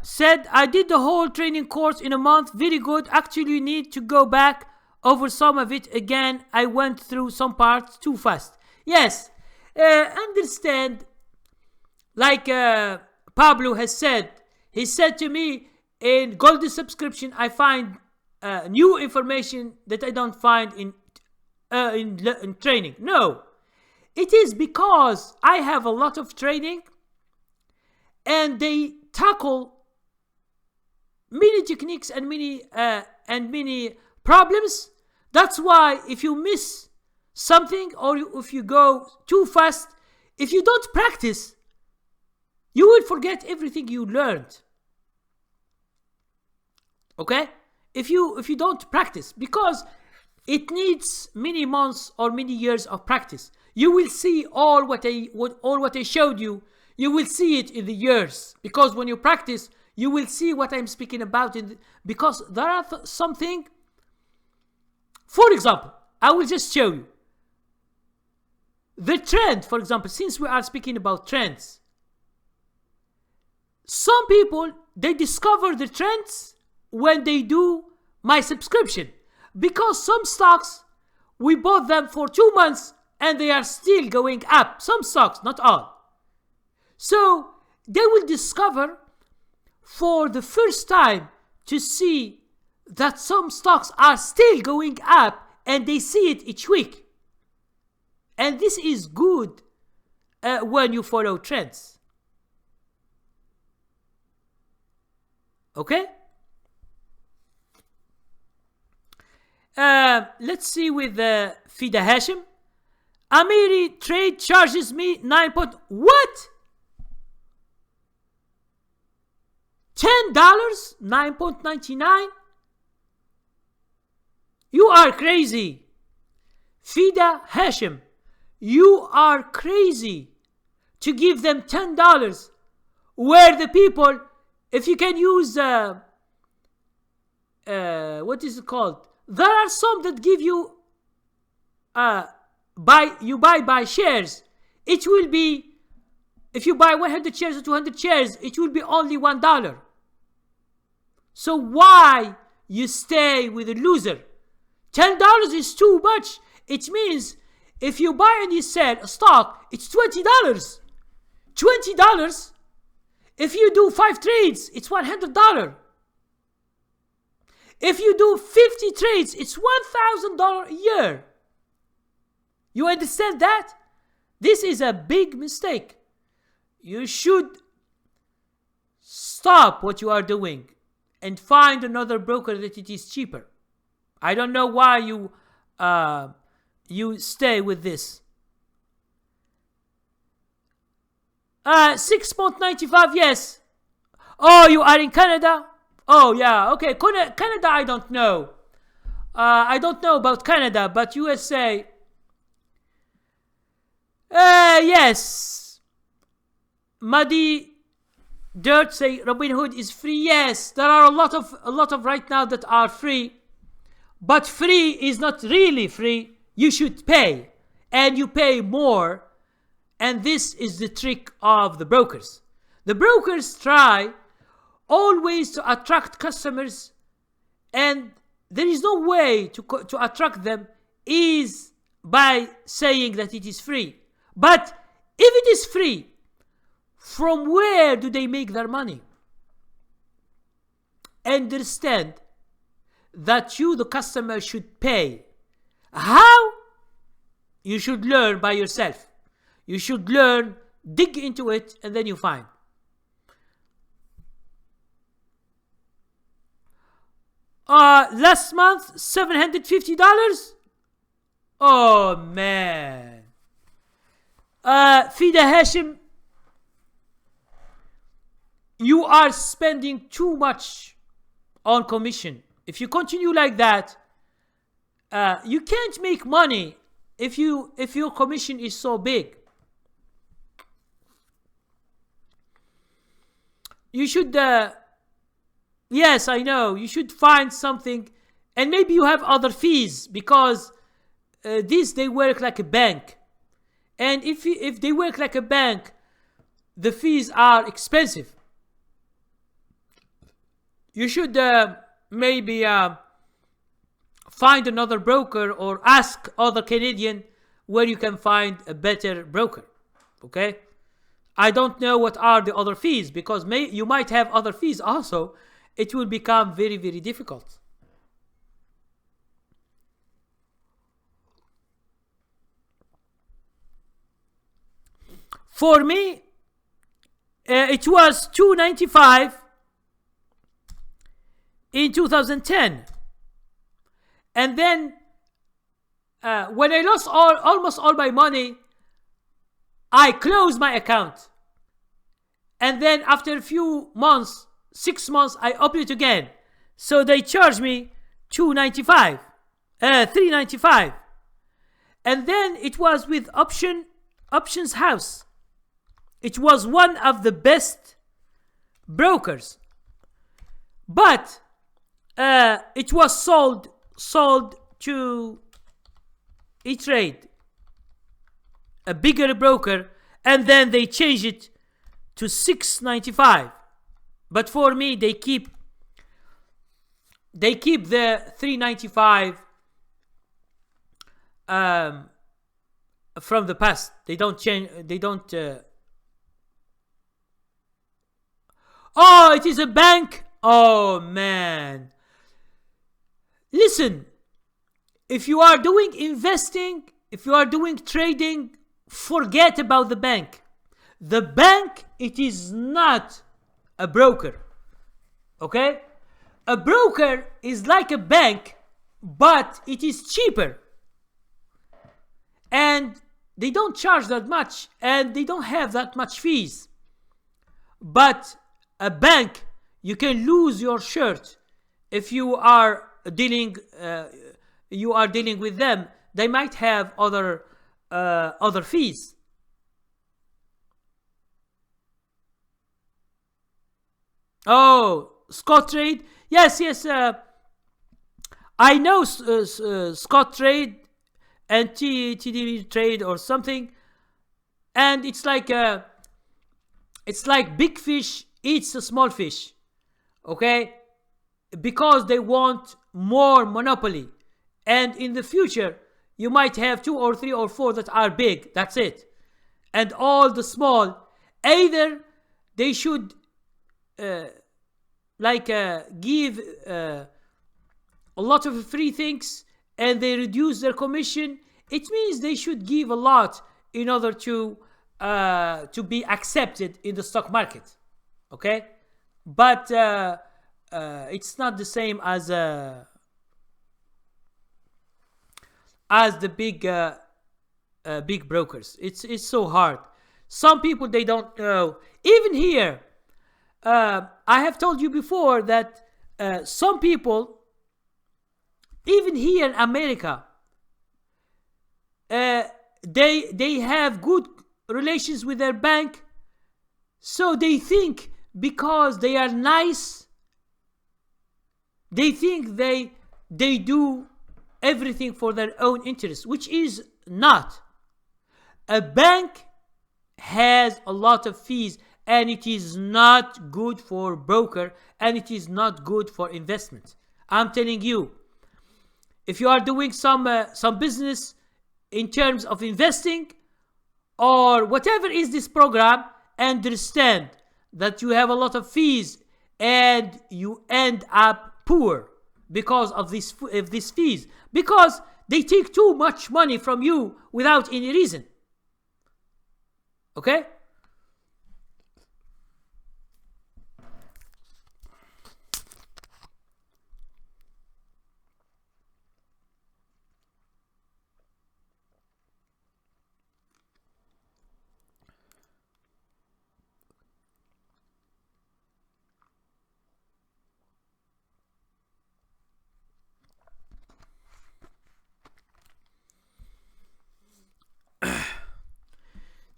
S1: said, I did the whole training course in a month. Very good. Actually, you need to go back over some of it again. I went through some parts too fast. Yes, understand. Like Pablo has said, he said to me, in golden subscription, I find new information that I don't find in training. No, it is because I have a lot of training, and they tackle many techniques and many problems. That's why if you miss something, or if you go too fast, if you don't practice, you will forget everything you learned. Okay, if you don't practice, because it needs many months or many years of practice. You will see all what I showed you. You will see it in the years, because when you practice, you will see what I'm speaking about. Because there are something. For example, I will just show you the trend. For example, since we are speaking about trends, some people, they discover the trends when they do my subscription, because some stocks, we bought them for 2 months and they are still going up. Some stocks, not all. So they will discover for the first time to see that some stocks are still going up, and they see it each week. And this is good when you follow trends. Okay? Let's see with Fida Hashim. Amiri trade charges me 9 point. What? $10? 9.99? You are crazy. Fida Hashim, you are crazy to give them $10, where the people, if you can use what is it called, There are some that give you buy by shares. It will be, if you buy 100 shares or 200 shares, it will be only $1. So why you stay with a loser? $10 is too much. It means if you buy and you sell a stock, it's $20. $20. If you do 5 trades, it's $100. If you do 50 trades, it's $1,000 a year. You understand that? This is a big mistake. You should stop what you are doing and find another broker that it is cheaper. I don't know why you stay with this. 6.95, yes. Oh, you are in Canada? Oh, yeah, okay. Canada, I don't know. I don't know about Canada, but USA. Yes. Muddy Dirt say Robinhood is free. Yes, there are a lot of right now that are free, but free is not really free. You should pay, and you pay more, and this is the trick of the brokers. The brokers try always to attract customers, and there is no way to attract them is by saying that it is free. But if it is free, from where do they make their money? Understand that you, the customer, should pay. How? You should learn by yourself. You should learn, dig into it, and then you find. Last month, $750. Oh man. Fida Hashim, you are spending too much on commission. If you continue like that, you can't make money if your commission is so big. You should, yes, I know, you should find something, and maybe you have other fees, because they work like a bank. And if they work like a bank, the fees are expensive. You should maybe find another broker, or ask other Canadian where you can find a better broker. Okay? I don't know what are the other fees, because you might have other fees also. It will become very, very difficult. For me, it was $2.95 in 2010, and then when I lost almost all my money, I closed my account, and then after a few months, 6 months, I opened it again. So they charged me $3.95, and then it was with Options House. It was one of the best brokers, but it was sold to E-Trade, a bigger broker, and then they changed it to $6.95. But for me, they keep the $3.95 from the past. They don't change. They don't. Oh, it is a bank. Oh man. Listen, if you are doing investing, if you are doing trading, forget about the bank. The bank, it is not a broker. Okay? A broker is like a bank, but it is cheaper. And they don't charge that much, and they don't have that much fees. But a bank, you can lose your shirt if you are dealing with them. They might have other fees. Oh, Scott Trade. Yes. I know Scott Trade and TD Trade or something, and it's like big fish eats a small fish, okay? Because they want more monopoly, and in the future you might have 2 or 3 or 4 that are big. That's it, and all the small, either they should give a lot of free things and they reduce their commission. It means they should give a lot in order to be accepted in the stock market, okay? But it's not the same as the big brokers. It's so hard. Some people, they don't know. Even here, I have told you before that some people, even here in America, they have good relations with their bank, so they think because they are nice, they think they do everything for their own interest, which is not. A bank has a lot of fees, and it is not good for broker, and it is not good for investment. I'm telling you, if you are doing some business in terms of investing or whatever is this program, understand that you have a lot of fees and you end up poor because of these fees, because they take too much money from you without any reason. Okay?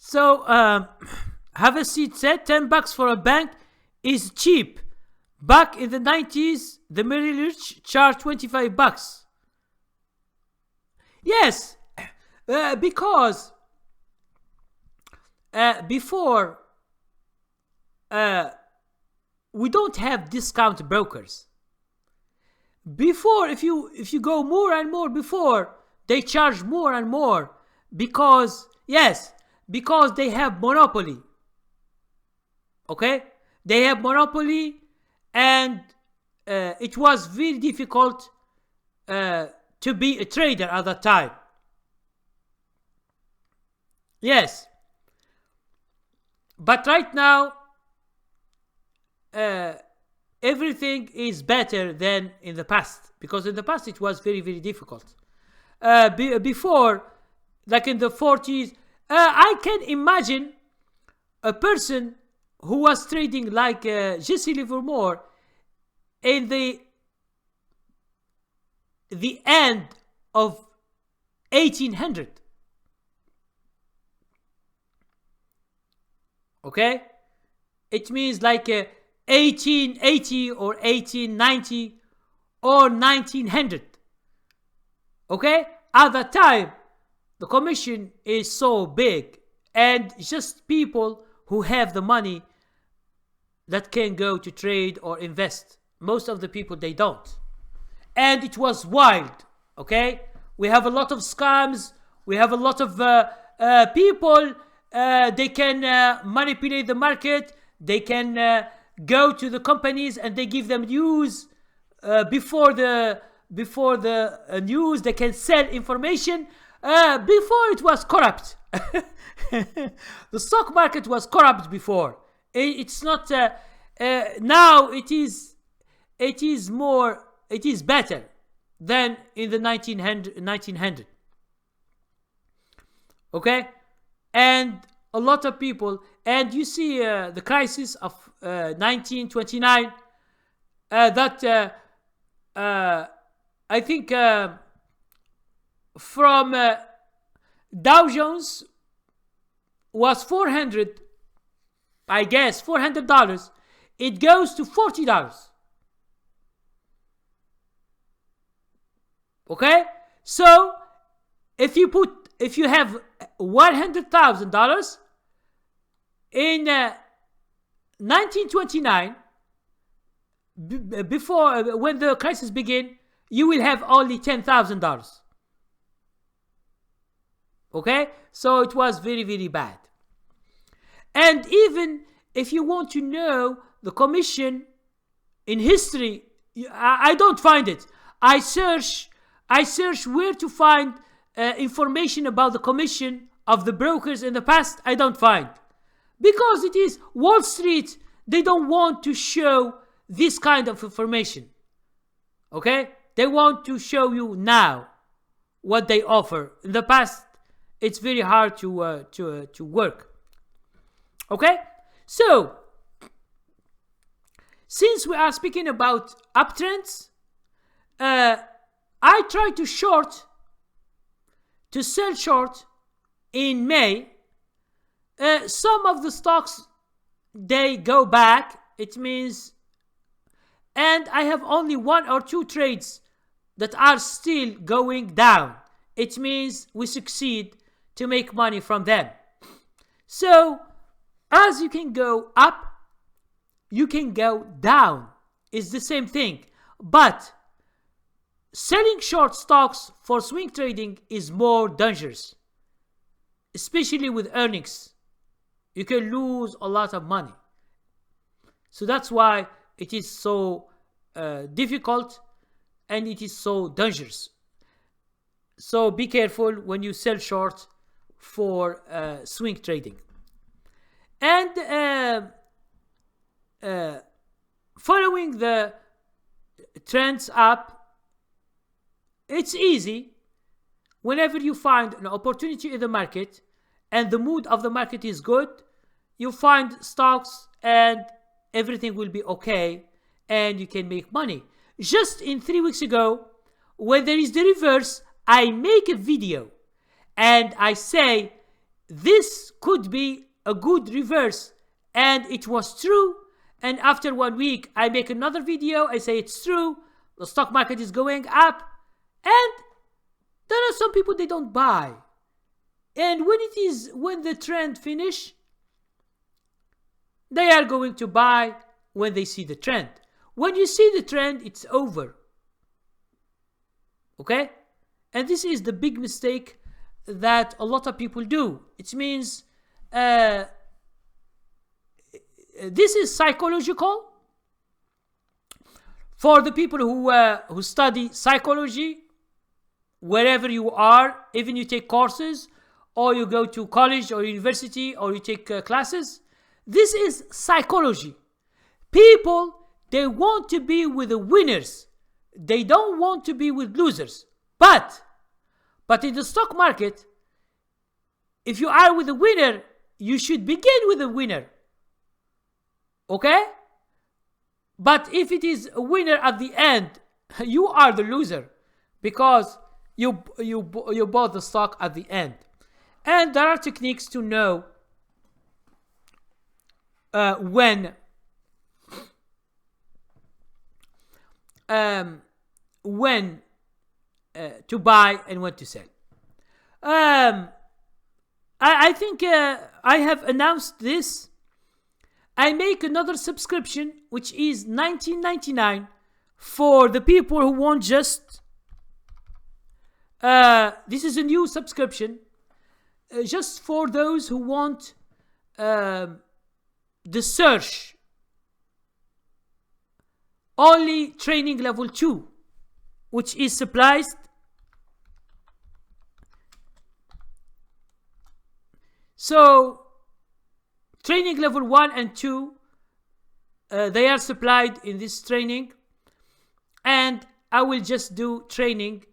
S1: So, have a seat said $10 for a bank is cheap. Back in the 90s, the Merrill Lynch charged $25. Yes, because before we don't have discount brokers. Before, if you go more and more, before they charge more and more because they have monopoly. Okay, they have monopoly, and it was very difficult to be a trader at that time. Yes, but right now everything is better than in the past, because in the past it was very, very difficult. Before, like in the 40s, I can imagine a person who was trading like Jesse Livermore in the end of 1800. Okay, it means like 1880 or 1890 or 1900. Okay, at that time the commission is so big, and just people who have the money that can go to trade or invest. Most of the people, they don't. And it was wild. Okay, we have a lot of scams, we have a lot of people, they can manipulate the market, they can go to the companies and they give them news before the news. They can sell information. Before it was corrupt. The stock market was corrupt before. It's not. Now it is better than in the 1900. Okay, and a lot of people, and you see the crisis of 1929. I think. From Dow Jones was 400, I guess $400. It goes to $40. Okay, so if you have $100,000 in 1929, before when the crisis began, you will have only $10,000. Okay, so it was very, very bad. And even if you want to know the commission in history, I don't find it. I search where to find information about the commission of the brokers in the past. I don't find, because it is Wall Street. They don't want to show this kind of information. Okay, they want to show you now what they offer. In the past, it's very hard to work. Okay, so since we are speaking about uptrends, I try to sell short in May. Some of the stocks, they go back. It means, and I have only 1 or 2 trades that are still going down. It means we succeed to make money from them. So as you can go up, you can go down. It's the same thing. But selling short stocks for swing trading is more dangerous, especially with earnings. You can lose a lot of money. So that's why it is so difficult and it is so dangerous. So be careful when you sell short for swing trading. And following the trends up, it's easy. Whenever you find an opportunity in the market and the mood of the market is good, you find stocks and everything will be okay and you can make money. Just in 3 weeks ago, when there is the reverse, I make a video and I say this could be a good reverse, and it was true. And after 1 week, I make another video. I say it's true. The stock market is going up, and there are some people they don't buy. And when the trend finish, they are going to buy when they see the trend. When you see the trend, it's over. Okay? And this is the big mistake that a lot of people do. It means this is psychological. For the people who study psychology, wherever you are, even you take courses, or you go to college or university, or you take classes, this is psychology. People, they want to be with the winners. They don't want to be with losers. But in the stock market, if you are with a winner, you should begin with a winner. Okay? But if it is a winner at the end, you are the loser, because you bought the stock at the end. And there are techniques to know when to buy and when to sell. I think I have announced this. I make another subscription, which is $19.99 for the people who want just this is a new subscription, just for those who want the search only training level 2, which is supplied. So training level 1 and 2, they are supplied in this training, and I will just do training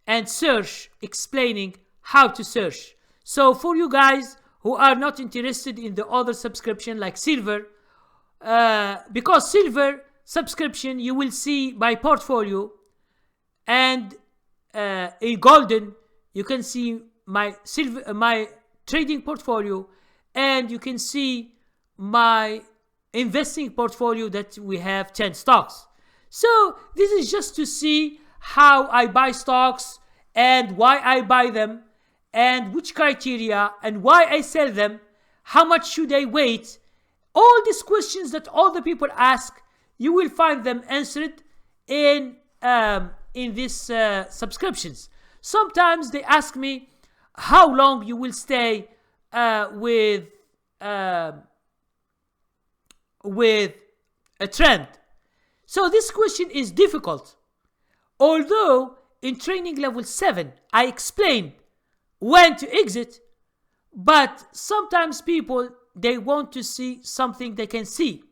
S1: and search, explaining how to search. So for you guys who are not interested in the other subscription like silver, because silver subscription you will see my portfolio, and in golden you can see my trading portfolio, and you can see my investing portfolio that we have 10 stocks. So this is just to see how I buy stocks and why I buy them and which criteria and why I sell them, how much should I wait. All these questions that all the people ask, you will find them answered in these subscriptions. Sometimes they ask me how long you will stay with a trend. So this question is difficult. Although in training level 7, I explained when to exit, but sometimes people, they want to see something they can see.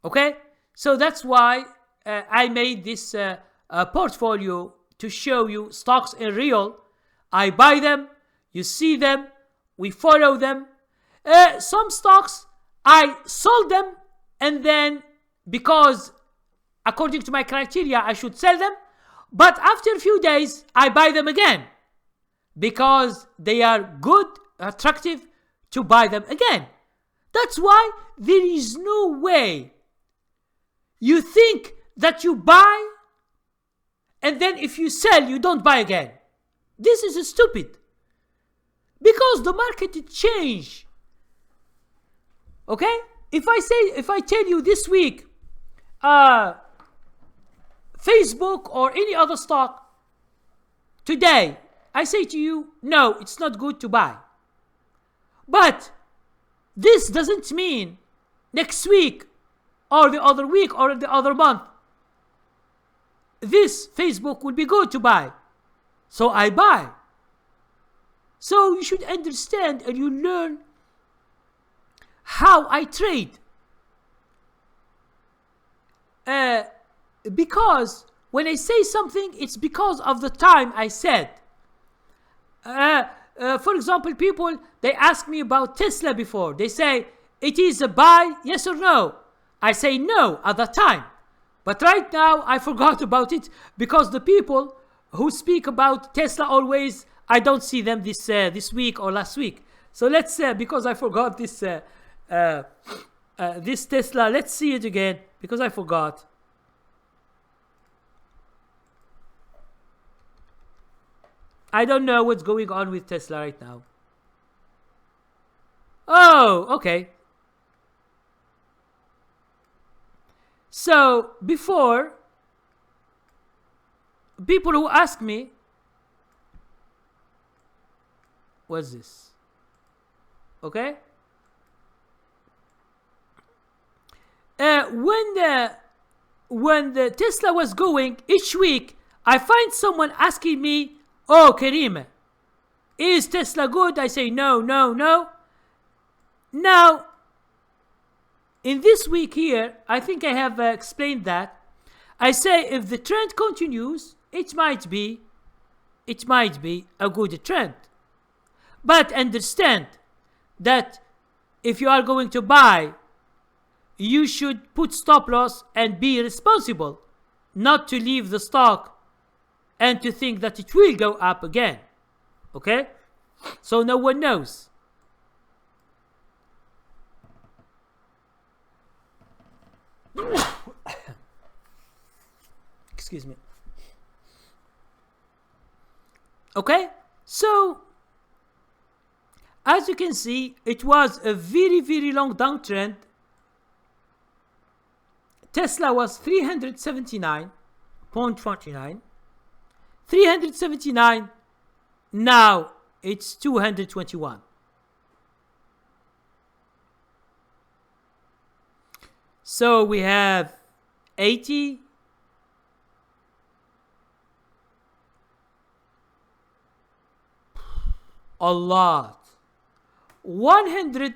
S1: Okay? So that's why I made this portfolio to show you stocks in real. I buy them, you see them, we follow them. Some stocks, I sold them, and then because according to my criteria, I should sell them. But after a few days, I buy them again because they are good, attractive to buy them again. That's why there is no way you think that you buy and then if you sell, you don't buy again. This is stupid because the market change. Okay? If I tell you this week, Facebook or any other stock today, I say to you, no, it's not good to buy. But this doesn't mean next week or the other week or the other month this Facebook will be good to buy. So I buy. So you should understand and you learn how I trade. Because when I say something, it's because of the time I said. For example, people, they ask me about Tesla before. They say, it is a buy, yes or no? I say no at that time. But right now, I forgot about it because the people who speak about Tesla always, I don't see them this week or last week. So let's because I forgot this this Tesla, let's see it again because I forgot. I don't know what's going on with Tesla right now. Oh, okay. So before, people who ask me, what's this? Okay. When the Tesla was going, each week I find someone asking me, oh, Karim, is Tesla good? I say no, no, no. Now, in this week here, I think I have explained that. I say if the trend continues, it might be a good trend. But understand that if you are going to buy, you should put stop loss and be responsible, not to leave the stock and to think that it will go up again. Okay? So no one knows. Excuse me. Okay? So, as you can see, it was a very, very long downtrend. Tesla was 379.49. 379. Now it's 221. So we have 80. A lot. 100.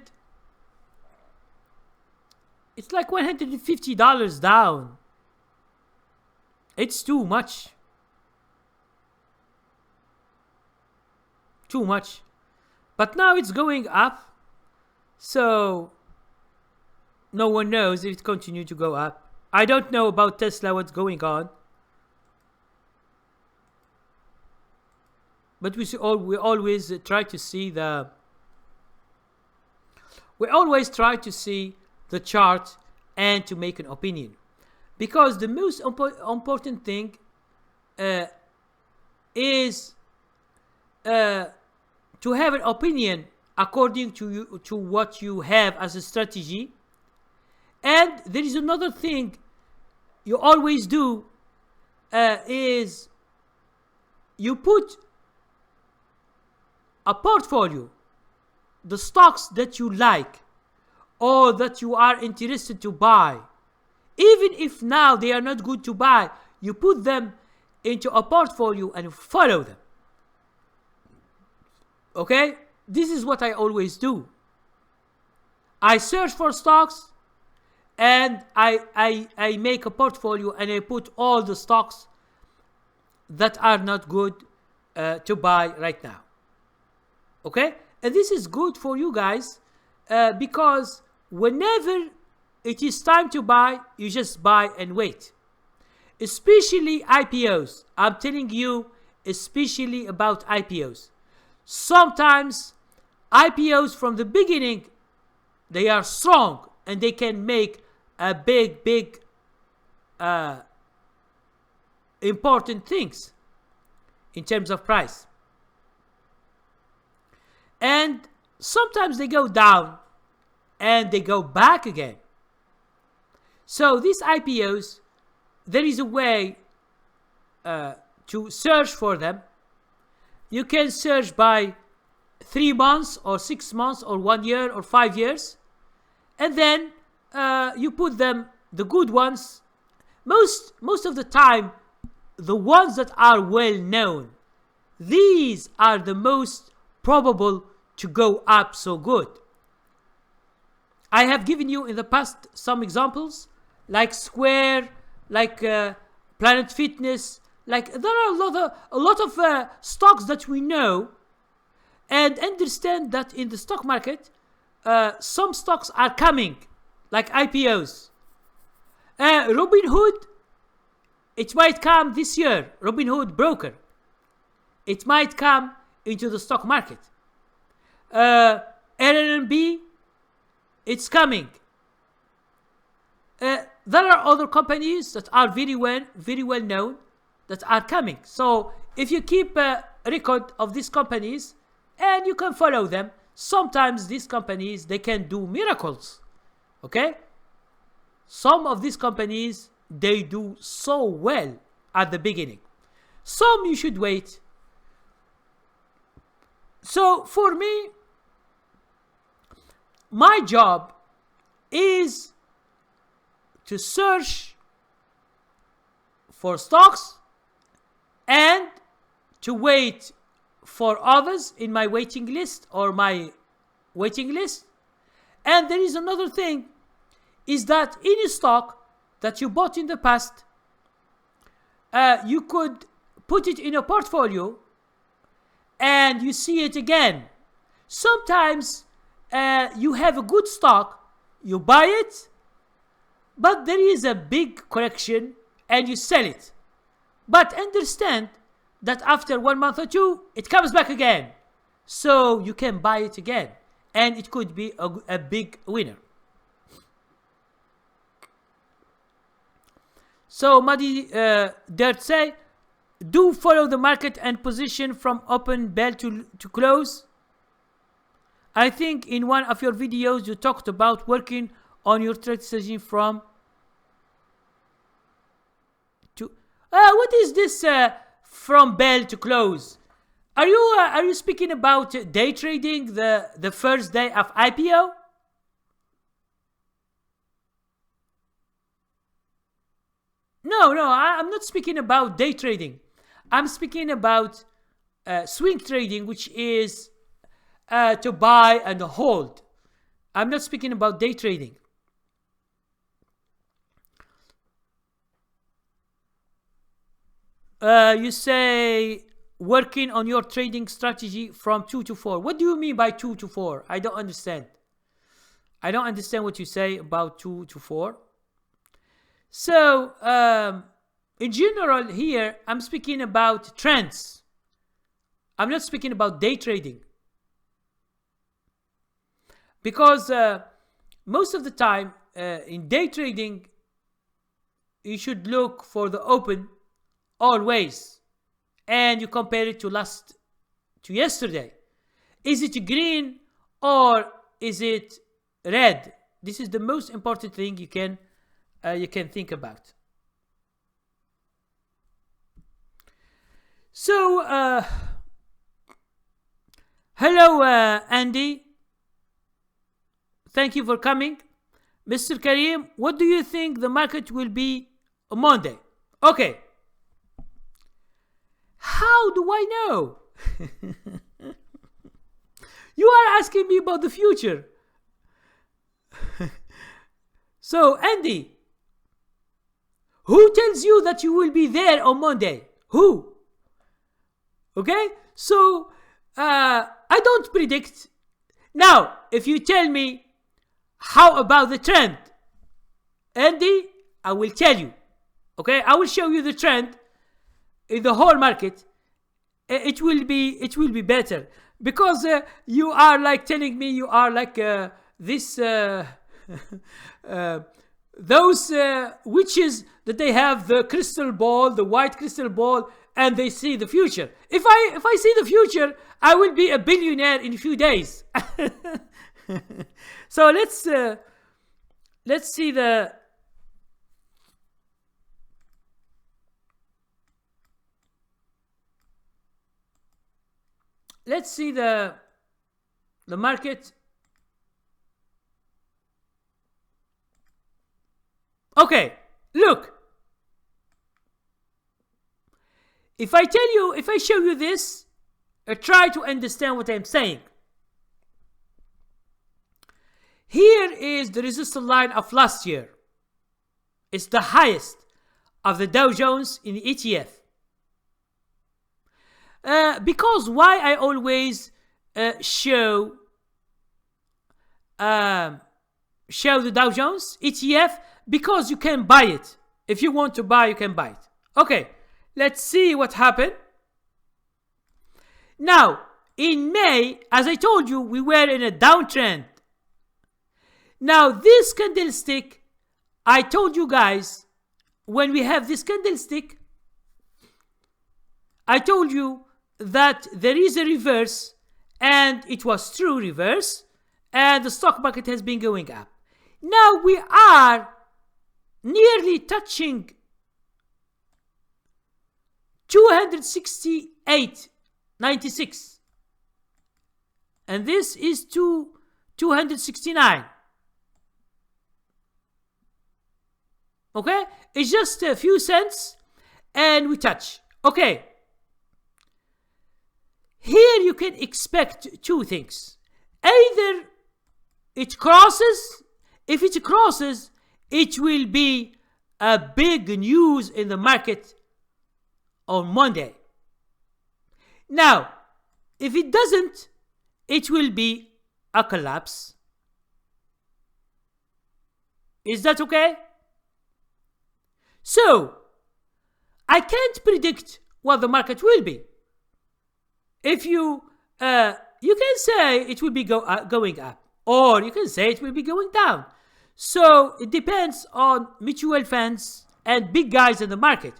S1: It's like $150 down. It's too much. Too much. But now it's going up. So no one knows if it continues to go up. I don't know about Tesla, what's going on. But we always try to see the chart and to make an opinion. Because the most important thing is to have an opinion according to you, to what you have as a strategy. And there is another thing you always do, is you put a portfolio, the stocks that you like or that you are interested to buy. Even if now they are not good to buy, you put them into a portfolio and follow them. Okay? This is what I always do. I search for stocks and I make a portfolio and I put all the stocks that are not good to buy right now. Okay? And this is good for you guys because whenever it is time to buy, you just buy and wait. Especially IPOs. I'm telling you, especially about IPOs. Sometimes IPOs from the beginning, they are strong and they can make a big important things in terms of price. And sometimes they go down and they go back again. So these IPOs, there is a way to search for them. You can search by 3 months or 6 months or 1 year or 5 years. And then you put them, the good ones. Most of the time, the ones that are well known, these are the most probable to go up so good. I have given you in the past some examples like Square, like Planet Fitness, like there are a lot of stocks that we know, and understand that in the stock market some stocks are coming like IPOs. Robinhood, it might come this year. Robinhood broker, it might come into the stock market. RNB, it's coming. There are other companies that are very well known that are coming. So if you keep a record of these companies and you can follow them, sometimes these companies, they can do miracles. Okay? Some of these companies, they do so well at the beginning. Some you should wait. So for me, my job is to search for stocks and to wait for others in my waiting list or my waiting list. And there is another thing, is that any stock that you bought in the past, you could put it in a portfolio and you see it again. Sometimes you have a good stock, you buy it, but there is a big correction and you sell it. But understand that after 1 month or 2, it comes back again. So you can buy it again and it could be a big winner. So Muddy Dirt say, do follow the market and position from open bell to close. I think in one of your videos you talked about working on your trade strategy from to what is this from bell to close? Are you speaking about day trading, the first day of IPO? No, I'm not speaking about day trading. I'm speaking about swing trading, which is to buy and hold. I'm not speaking about day trading. You say working on your trading strategy from 2 to 4. What do you mean by 2 to 4? I don't understand. I don't understand what you say about 2 to 4. So, in general here, I'm speaking about trends. I'm not speaking about day trading. Because most of the time, in day trading, you should look for the open always, and you compare it to yesterday. Is it green or is it red? This is the most important thing you can think about. So, hello, Andy. Thank you for coming. Mr. Karim, what do you think the market will be on Monday? Okay. How do I know? You are asking me about the future. So, Andy, who tells you that you will be there on Monday? Who? Okay? So, I don't predict. Now, if you tell me, how about the trend? Andy, I will tell you. Okay? I will show you the trend in the whole market. It will be better. Because you are like telling me you are like this those witches that they have the crystal ball, the white crystal ball, and they see the future. If I see the future, I will be a billionaire in a few days. So let's see the market. Okay, look. If I show you this, try to understand what I'm saying. Here is the resistance line of last year. It's the highest of the Dow Jones in the ETF. Because why I always show the Dow Jones ETF? Because you can buy it. If you want to buy, you can buy it. Okay, let's see what happened. Now, in May, as I told you, we were in a downtrend. Now, this candlestick, I told you guys, when we have this candlestick, I told you that there is a reverse, and it was true reverse, and the stock market has been going up. Now we are nearly touching 268.96, and this is 269. Okay, it's just a few cents, and we touch. Okay. Here you can expect two things. Either it crosses. If it crosses, it will be a big news in the market on Monday. Now, if it doesn't, it will be a collapse. Is that okay? So, I can't predict what the market will be. If you can say it will be going up, or you can say it will be going down. So it depends on mutual funds and big guys in the market.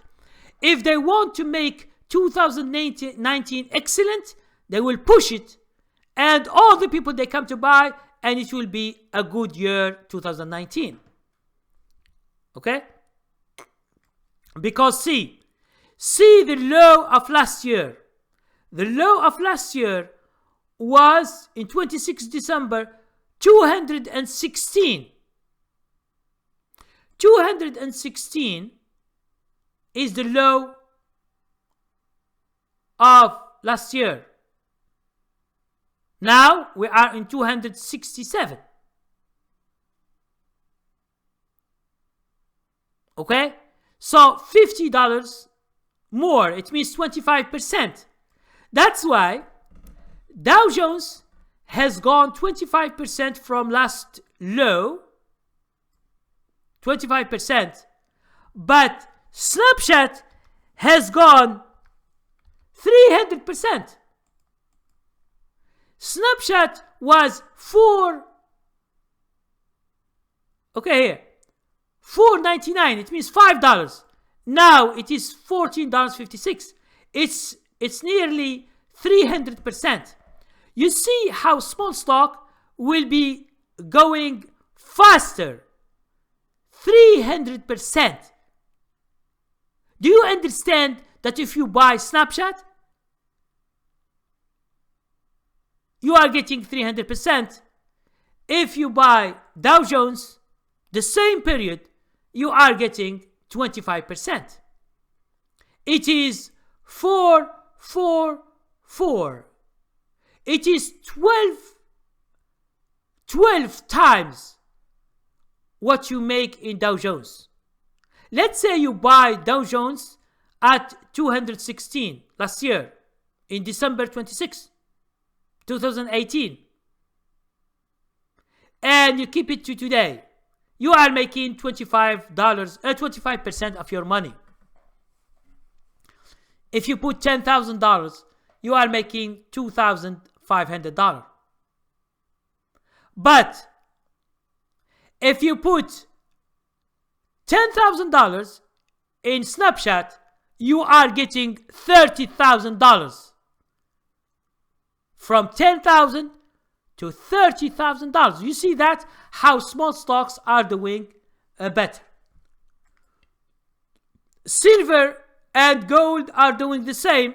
S1: If they want to make 2019 excellent, they will push it, and all the people they come to buy, and it will be a good year 2019. Okay? Because see the low of last year. The low of last year was in 26 December 216. 216 is the low of last year. Now we are in 267. Okay? So $50 more, it means 25%. That's why Dow Jones has gone 25% from last low, 25%, but Snapchat has gone 300%. Snapchat was $4.99, it means $5. Now it is $14.56. It's nearly 300%. You see how small stock will be going faster. 300%. Do you understand that if you buy Snapchat, you are getting 300%? If you buy Dow Jones, the same period, you are getting 25%. It is 4, 4, 4. It is 12 times what you make in Dow Jones. Let's say you buy Dow Jones at 216 last year in December 26, 2018. And you keep it to today. You are making $25% of your money. If you put $10,000, you are making $2,500. But if you put $10,000 in Snapchat, you are getting $30,000. From $10,000 to $30,000. You see that? How small stocks are doing better. Silver and gold are doing the same.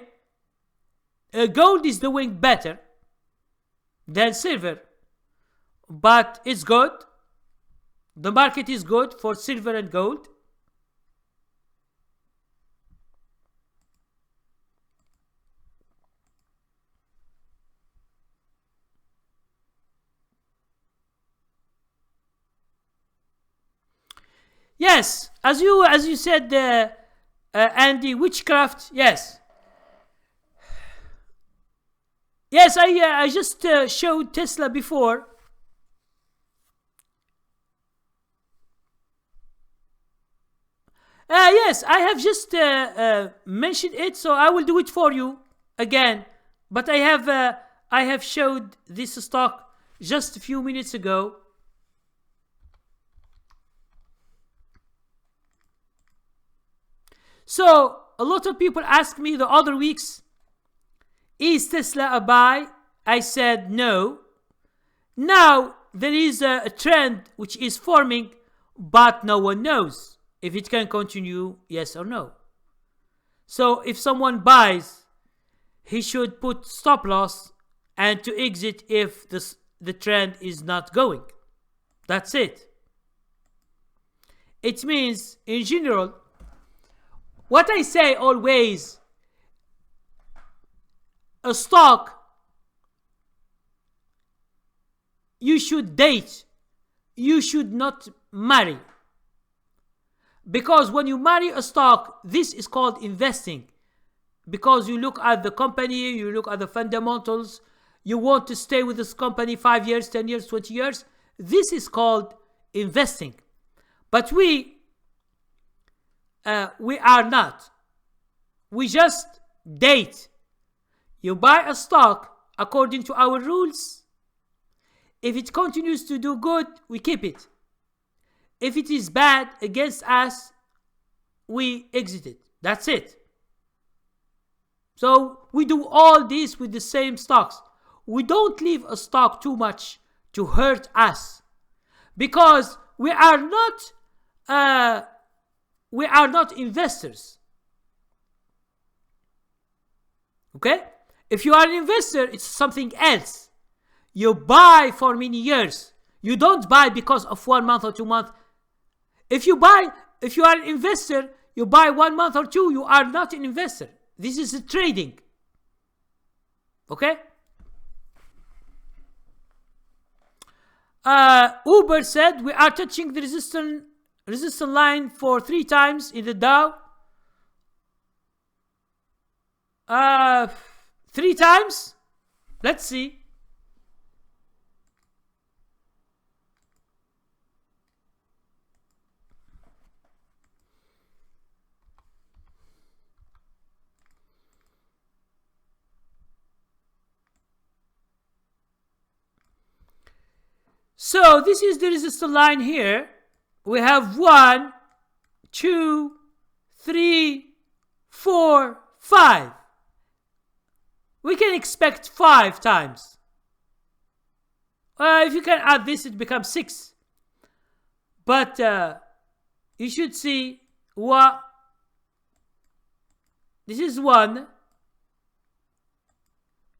S1: Gold is doing better than silver, but it's good. The market is good for silver and gold. Yes, as you said, Andy, witchcraft. Yes, I just showed Tesla before. Yes, I have just mentioned it, so I will do it for you again. But I have showed this stock just a few minutes ago. So a lot of people asked me the other weeks, is Tesla a buy? I said no. Now there is a trend which is forming, but no one knows if it can continue, yes or no. So if someone buys, he should put stop loss and to exit if the trend is not going. That's it. It means, in general, what I say always, a stock, you should date. You should not marry. Because when you marry a stock, this is called investing. Because you look at the company, you look at the fundamentals, you want to stay with this company 5 years, 10 years, 20 years. This is called investing. But we are not. We just date. You buy a stock according to our rules. If it continues to do good, we keep it. If it is bad against us, we exit it. That's it. So we do all this with the same stocks. We don't leave a stock too much to hurt us, because we are not investors. Okay? If you are an investor, it's something else. You buy for many years. You don't buy because of 1 month or 2 months. If you are an investor, you buy 1 month or two, you are not an investor. This is a trading. Okay? Uber said we are touching the resistance line for 3 times in the Dow. 3 times? Let's see. So this is the resistance line here. We have 1, 2, 3, 4, 5. We can expect 5 times. If you can add this, it becomes 6. But you should see what this is 1.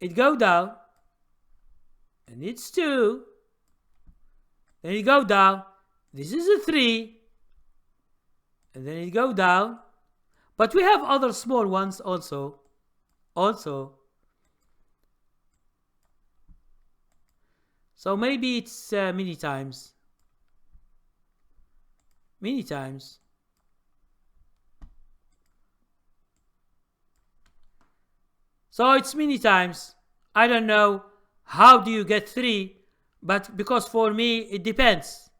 S1: It go down, and it's 2. Then it go down. This is a 3, and then it go down. But we have other small ones also. So maybe it's many times. So it's many times. I don't know how do you get 3, but because for me it depends.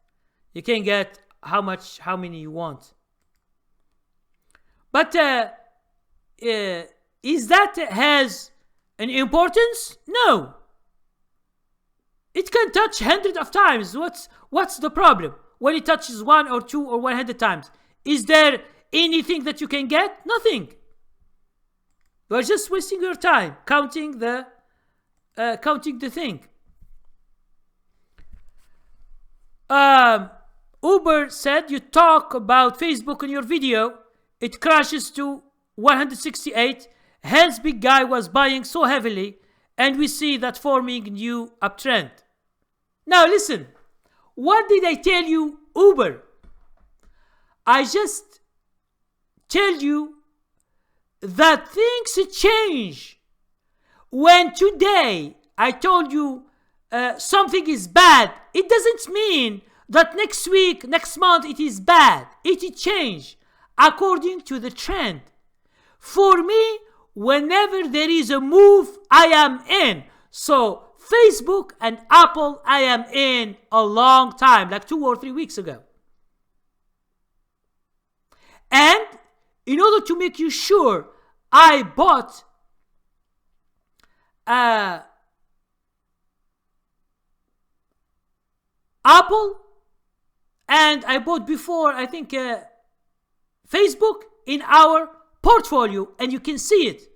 S1: You can get how many you want. But is that has an importance? No. It can touch hundreds of times. What's the problem? When it touches 1 or 2 or 100 times, is there anything that you can get? Nothing. You are just wasting your time counting the thing. Uber said you talk about Facebook in your video. It crashes to 168. Hence, big guy was buying so heavily, and we see that forming new uptrend. Now listen, what did I tell you, Uber? I just tell you that things change. When today I told you something is bad, it doesn't mean that next week, next month it is bad. It change according to the trend. For me, whenever there is a move, I am in. So Facebook and Apple, I am in a long time, like 2 or 3 weeks ago. And in order to make you sure, I bought Apple, and I bought before, I think, Facebook in our portfolio, and you can see it.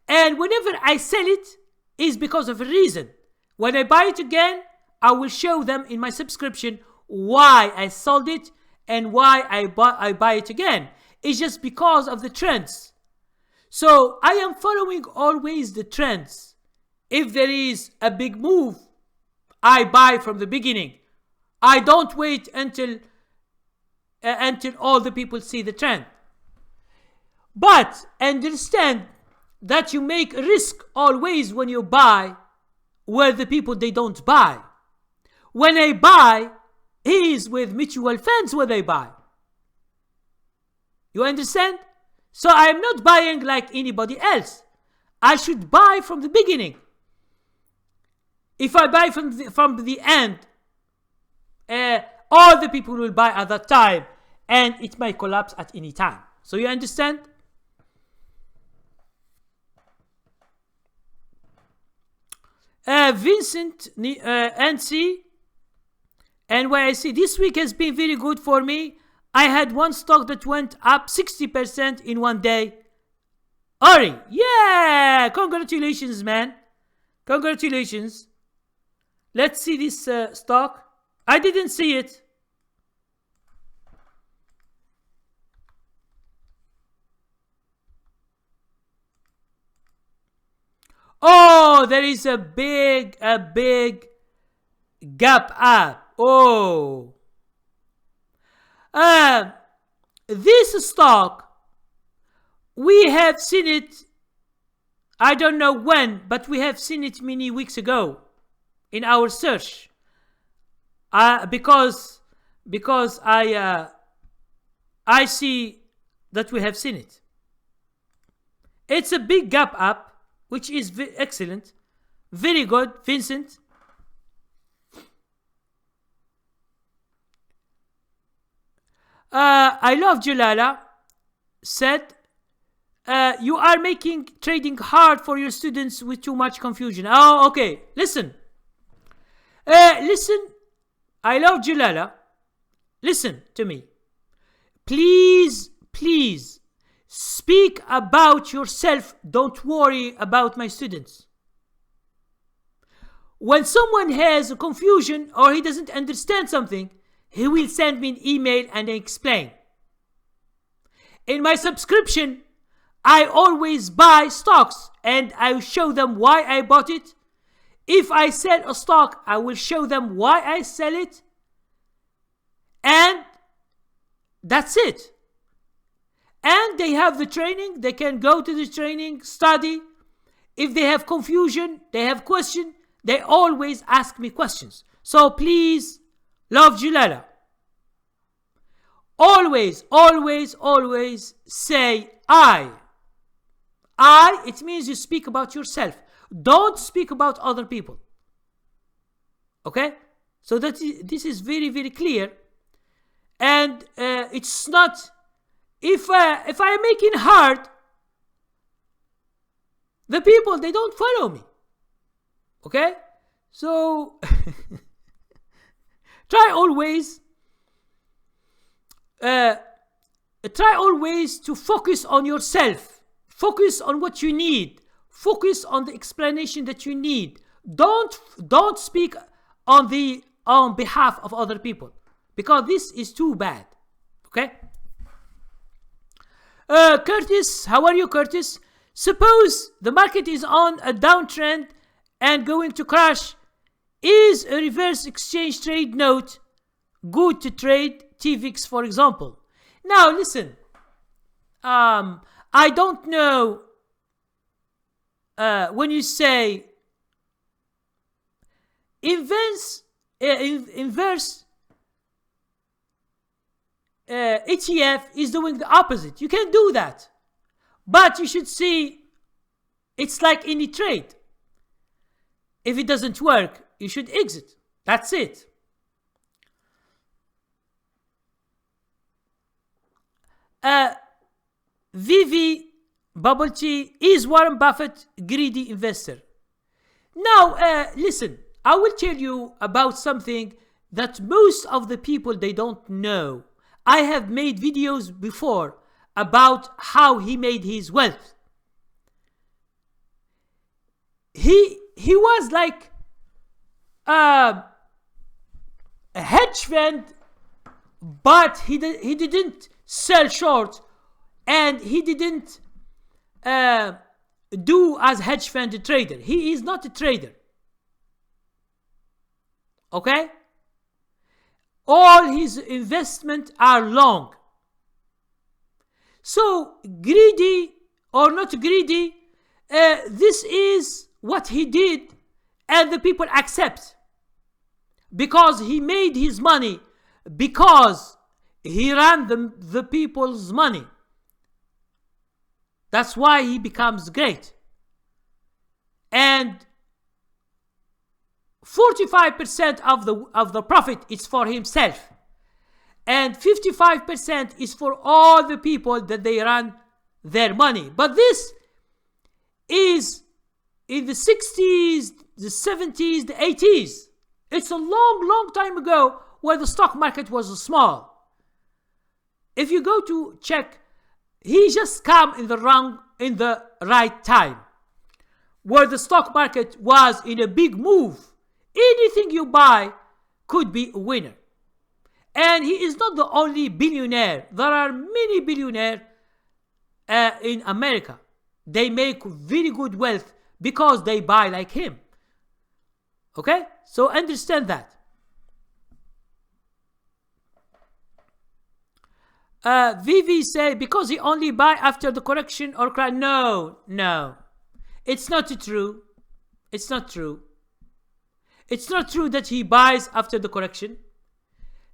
S1: And whenever I sell it, is because of a reason. When I buy it again, I will show them in my subscription why I sold it and why I buy it again. It's just because of the trends. So I am following always the trends. If there is a big move, I buy from the beginning. I don't wait until all the people see the trend. But understand that you make risk always when you buy where the people they don't buy. When I buy, he is with mutual funds when I buy. You understand? So I am not buying like anybody else. I should buy from the beginning. If I buy from the end, all the people will buy at that time, and it might collapse at any time. So you understand? Vincent NC NYC, this week has been very good for me. I had one stock that went up 60% in one day. Ari, yeah, congratulations, man. Congratulations. Let's see this stock. I didn't see it. Oh, there is a big gap up. Oh. This stock, we have seen it, I don't know when, but we have seen it many weeks ago in our search. Because I see that we have seen it. It's a big gap up, which is excellent. Very good, Vincent. I love Djellala said, you are making trading hard for your students with too much confusion. Oh, okay. Listen. Listen. I love Djellala. Listen to me. Please please speak about yourself. Don't worry about my students. When someone has a confusion or he doesn't understand something, he will send me an email and I explain. In my subscription, I always buy stocks and I show them why I bought it. If I sell a stock, I will show them why I sell it. And that's it. And they have the training. They can go to the training, study. If they have confusion, they have question, they always ask me questions. So please, love Djellala. Always, always, always say I. I, it means you speak about yourself. Don't speak about other people. Okay? So this is very, very clear. And it's not, if I am making hard, the people, they don't follow me. Okay? So, try always to focus on yourself. Focus on what you need. Focus on the explanation that you need. Don't speak on behalf of other people, because this is too bad. Okay? Curtis, how are you, Curtis? Suppose the market is on a downtrend and going to crash. Is a reverse exchange trade note good to trade TVIX, for example? Now listen, I don't know when you say inverse ETF is doing the opposite. You can do that, but you should see it's like any trade. If it doesn't work, you should exit. That's it. VV Bubble Tea, is Warren Buffett greedy investor? Now, listen, I will tell you about something that most of the people, they don't know. I have made videos before about how he made his wealth. He was like a hedge fund, but he didn't sell short, and he didn't do as hedge fund trader. He is not a trader. Okay? All his investments are long. So, greedy or not greedy, this is what he did, and the people accept. Because he made his money, because he ran the people's money. That's why he becomes great. And 45% of the profit is for himself, and 55% is for all the people that they run their money. But this is in the 60s, the 70s, the 80s. It's a long time ago, where the stock market was small. If you go to check, he just come in the right time, where the stock market was in a big move. Anything you buy could be a winner. And he is not the only billionaire. There are many billionaires in America. They make very good wealth because they buy like him. Okay? So understand that. Vivi say, because he only buy after the correction or crash. No. It's not true. It's not true. It's not true that he buys after the correction.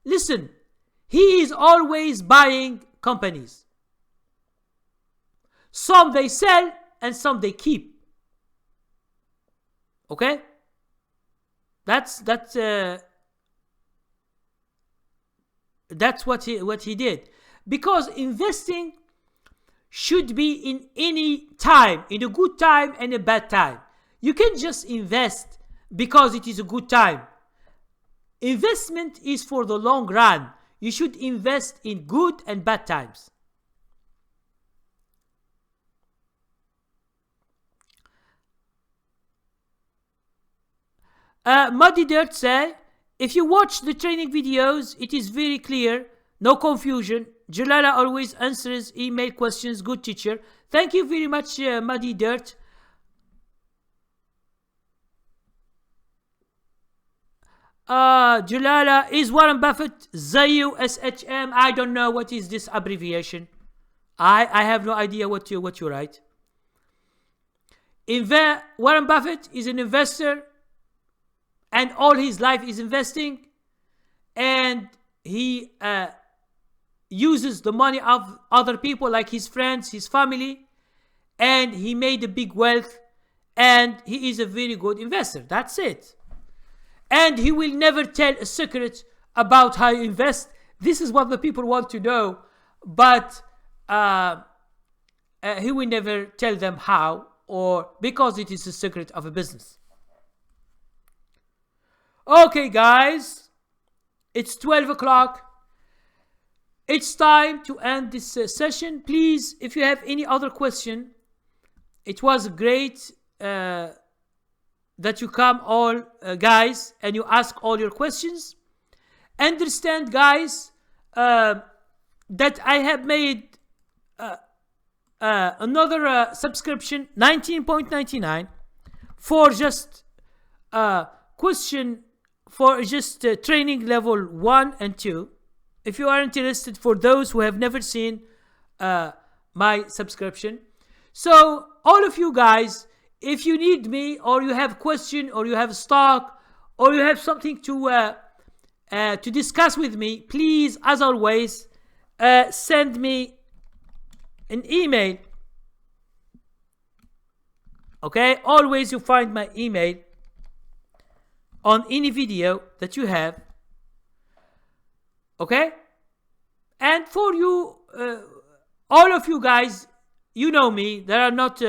S1: Listen, he is always buying companies. Some they sell and some they keep. Okay? That's what he did. Because investing should be in any time, in a good time and a bad time. You can just invest because it is a good time. Investment is for the long run. You should invest in good and bad times. Muddy Dirt say, if you watch the training videos, it is very clear, no confusion. Djellala always answers email questions, good teacher. Thank you very much, Muddy Dirt. Djellala, is Warren Buffett Zayu SHM? I don't know what is this abbreviation. I have no idea what you write. Warren Buffett is an investor, and all his life is investing, and he uses the money of other people, like his friends, his family, and he made a big wealth, and he is a very good investor. That's it. And he will never tell a secret about how you invest. This is what the people want to know, but he will never tell them how, or because it is a secret of a business. Okay, guys, it's 12 o'clock. It's time to end this session. Please, if you have any other question, it was great that you come all, guys, and you ask all your questions. Understand, guys, that I have made another subscription, 19.99, for just question for just training level 1 and 2. If you are interested, for those who have never seen my subscription. So all of you guys, if you need me, or you have question, or you have stock, or you have something to discuss with me, please, as always, send me an email. Okay, always you find my email on any video that you have. Okay, and for you, all of you guys, you know me. There are not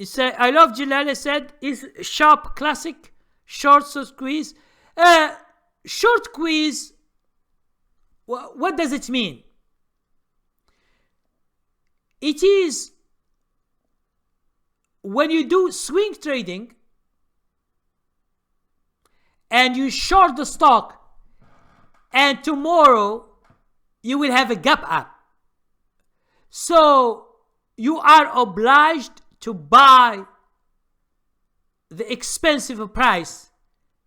S1: it said, I love Djellala said, is sharp classic, short squeeze. Short squeeze, what does it mean? It is when you do swing trading and you short the stock, and tomorrow you will have a gap up. So you are obliged to buy the expensive price,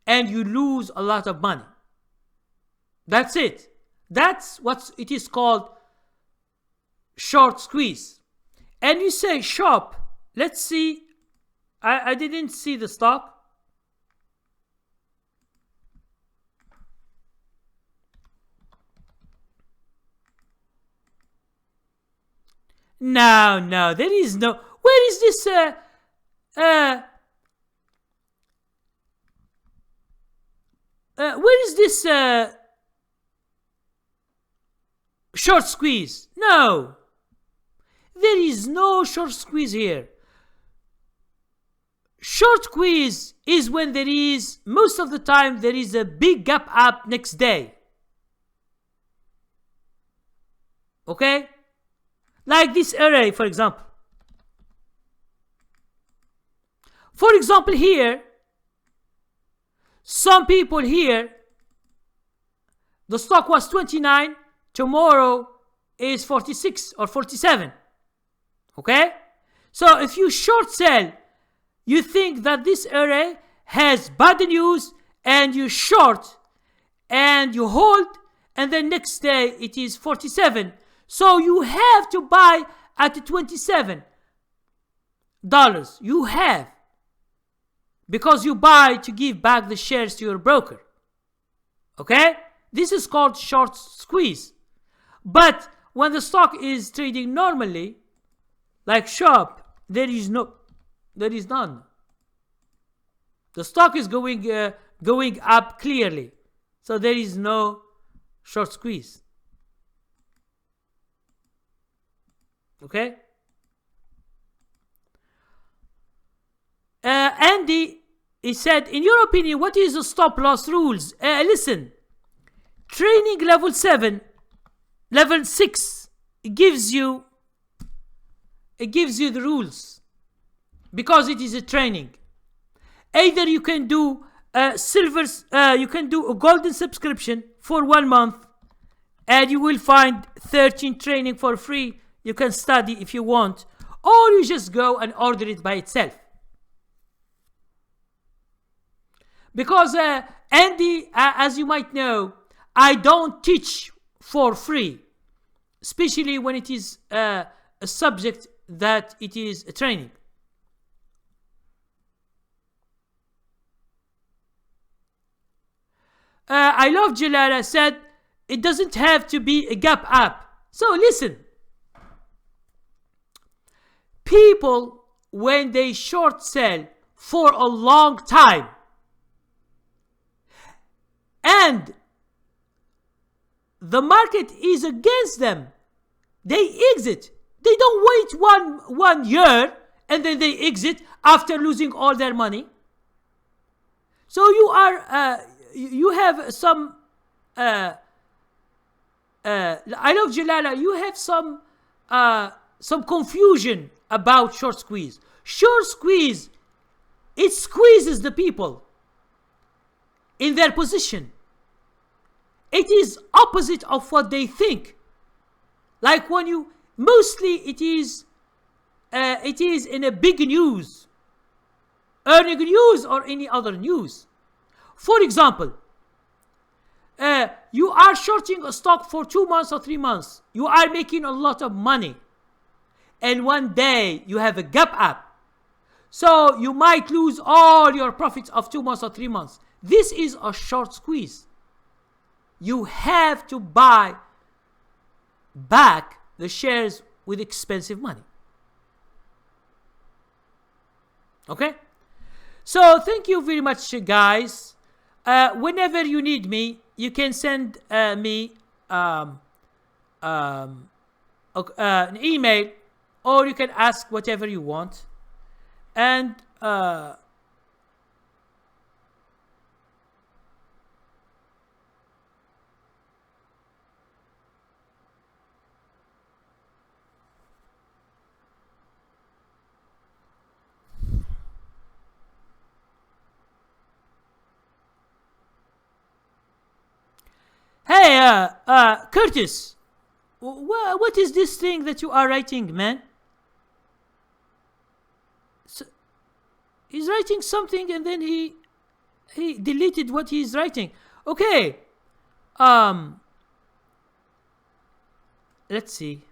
S1: and you lose a lot of money. That's it. That's what it is called, short squeeze. And you say sharp. Let's see. I didn't see the stock. No, there is no. Where is this? Where is this short squeeze? No, there is no short squeeze here. Short squeeze is when there is, most of the time, there is a big gap up next day. Okay? Like this array, for example. For example, here, some people here, the stock was 29, tomorrow is 46 or 47. Okay? So if you short sell, you think that this array has bad news, and you short and you hold, and then next day it is 47. So you have to buy at $27. You have. Because you buy to give back the shares to your broker. Okay? This is called short squeeze. But when the stock is trading normally, like sharp, there is none. The stock is going up clearly. So there is no short squeeze. Okay? Andy, he said, in your opinion, what is the stop loss rules? Listen, training level 7, level 6, it gives you the rules because it is a training. Either you can do you can do a golden subscription for 1 month, and you will find 13 training for free. You can study if you want, or you just go and order it by itself. Because Andy, as you might know, I don't teach for free, especially when it is a subject that it is a training. I love Djellala said it doesn't have to be a gap app. So listen, people, when they short sell for a long time and the market is against them, they exit. They don't wait one year and then they exit after losing all their money. So you have some I love Djellala, you have some confusion about short squeeze. Short squeeze, it squeezes the people in their position. It is opposite of what they think. Like when you, mostly it is in a big news, earning news or any other news. For example, you are shorting a stock for 2 months or 3 months. You are making a lot of money. And one day you have a gap up. So you might lose all your profits of 2 months or 3 months. This is a short squeeze. You have to buy back the shares with expensive money. Okay? So thank you very much, guys. Whenever you need me, you can send me an email, or you can ask whatever you want. And hey, Curtis, what is this thing that you are writing, man? So, he's writing something and then he deleted what he's writing. Okay. Let's see.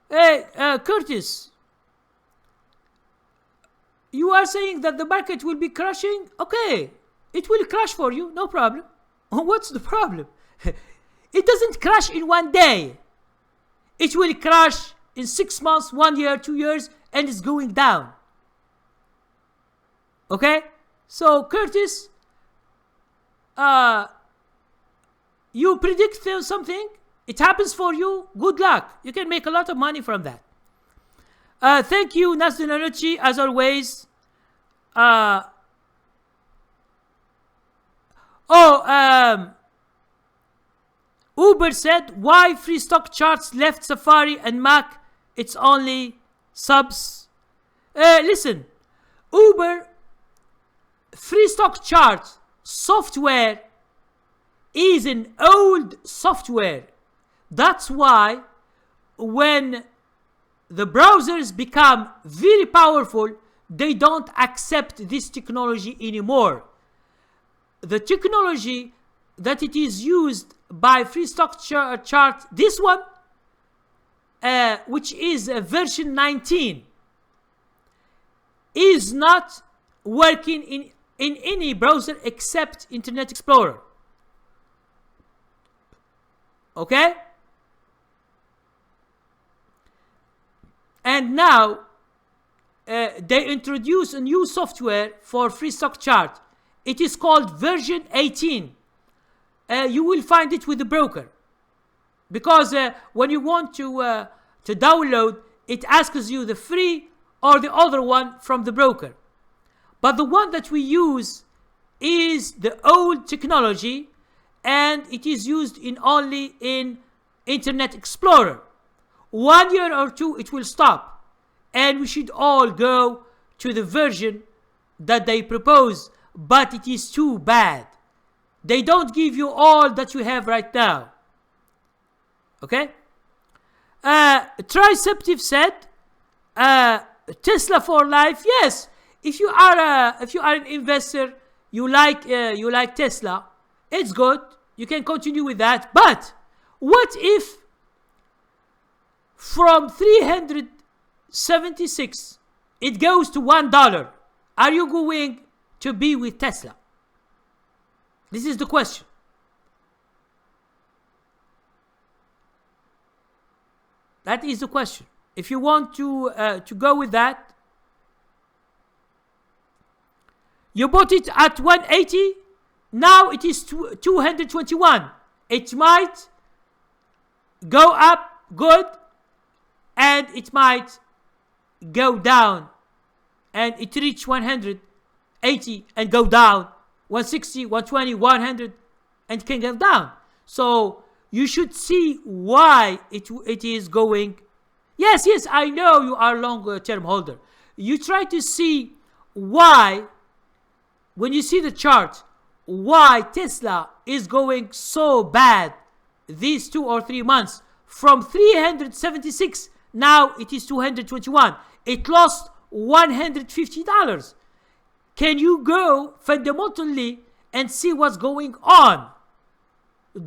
S1: Hey, Curtis, you are saying that the market will be crashing? Okay, it will crash for you, no problem. What's the problem? It doesn't crash in 1 day. It will crash in 6 months, 1 year, 2 years, and it's going down. Okay? So, Curtis, you predict something, it happens for you, good luck. You can make a lot of money from that. Thank you, Nasdin Anucci, as always. Uber said, why free stock charts left Safari and Mac? It's only subs. Listen, Uber free stock chart software is an old software. That's why when the browsers become very powerful, they don't accept this technology anymore. The technology that it is used by free stock chart, this one, which is version 19, is not working in any browser except Internet Explorer. Okay? And now they introduce a new software for free stock chart. It is called version 18. You will find it with the broker, because when you want to download, it asks you the free or the other one from the broker. But the one that we use is the old technology, and it is used only in Internet Explorer. 1 year or two it will stop, and we should all go to the version that they propose, but it is too bad. They don't give you all that you have right now. Okay? Triceptive said, Tesla for life. Yes, if you are an investor, you like Tesla, it's good. You can continue with that. But what if from 376 it goes to $1? Are you going to be with Tesla? This is the question. That is the question. If you want to go with that, you bought it at 180. Now it is 221. It might go up good, and it might go down, and it reach 180 and go down, 160, 120, 100, and can go down. So you should see why it is going. Yes, I know you are long-term holder. You try to see why, when you see the chart, why Tesla is going so bad these 2 or 3 months. From 376, now it is 221. It lost $150. Can you go fundamentally and see what's going on?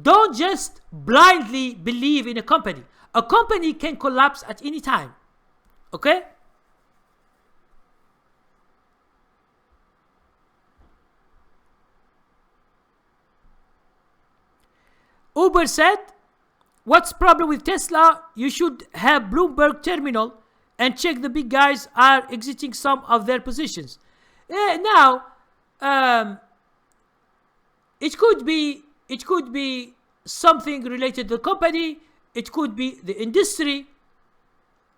S1: Don't just blindly believe in a company. A company can collapse at any time. Okay? Uber said, what's problem with Tesla? You should have Bloomberg terminal and check the big guys are exiting some of their positions. Now, it could be something related to the company. It could be the industry.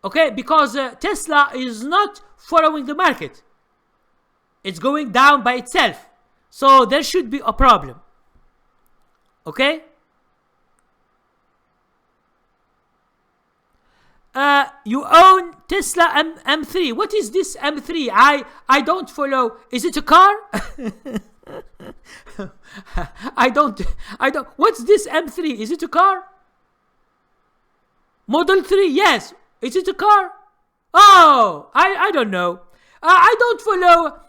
S1: Okay, because Tesla is not following the market. It's going down by itself. So there should be a problem. Okay? You own Tesla M3. What is this M3? I don't follow. Is it a car? I don't. What's this M3? Is it a car? Model 3, yes. Is it a car? Oh, I don't know. I don't follow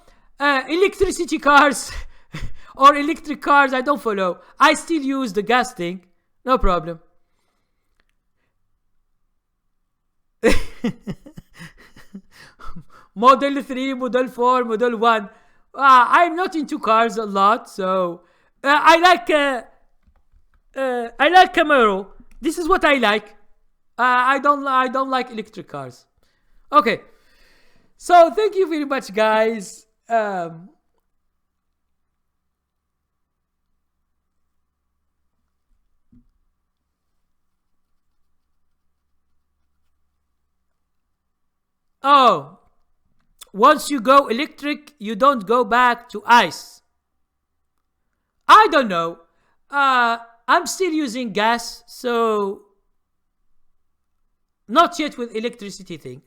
S1: electricity cars or electric cars. I don't follow. I still use the gas thing. No problem. Model 3, Model 4, Model 1. I'm not into cars a lot, so I like Camaro. This is what I like. I don't like electric cars. Okay, so thank you very much, guys. Oh, once you go electric, you don't go back to ice. I don't know. I'm still using gas, so not yet with electricity thing.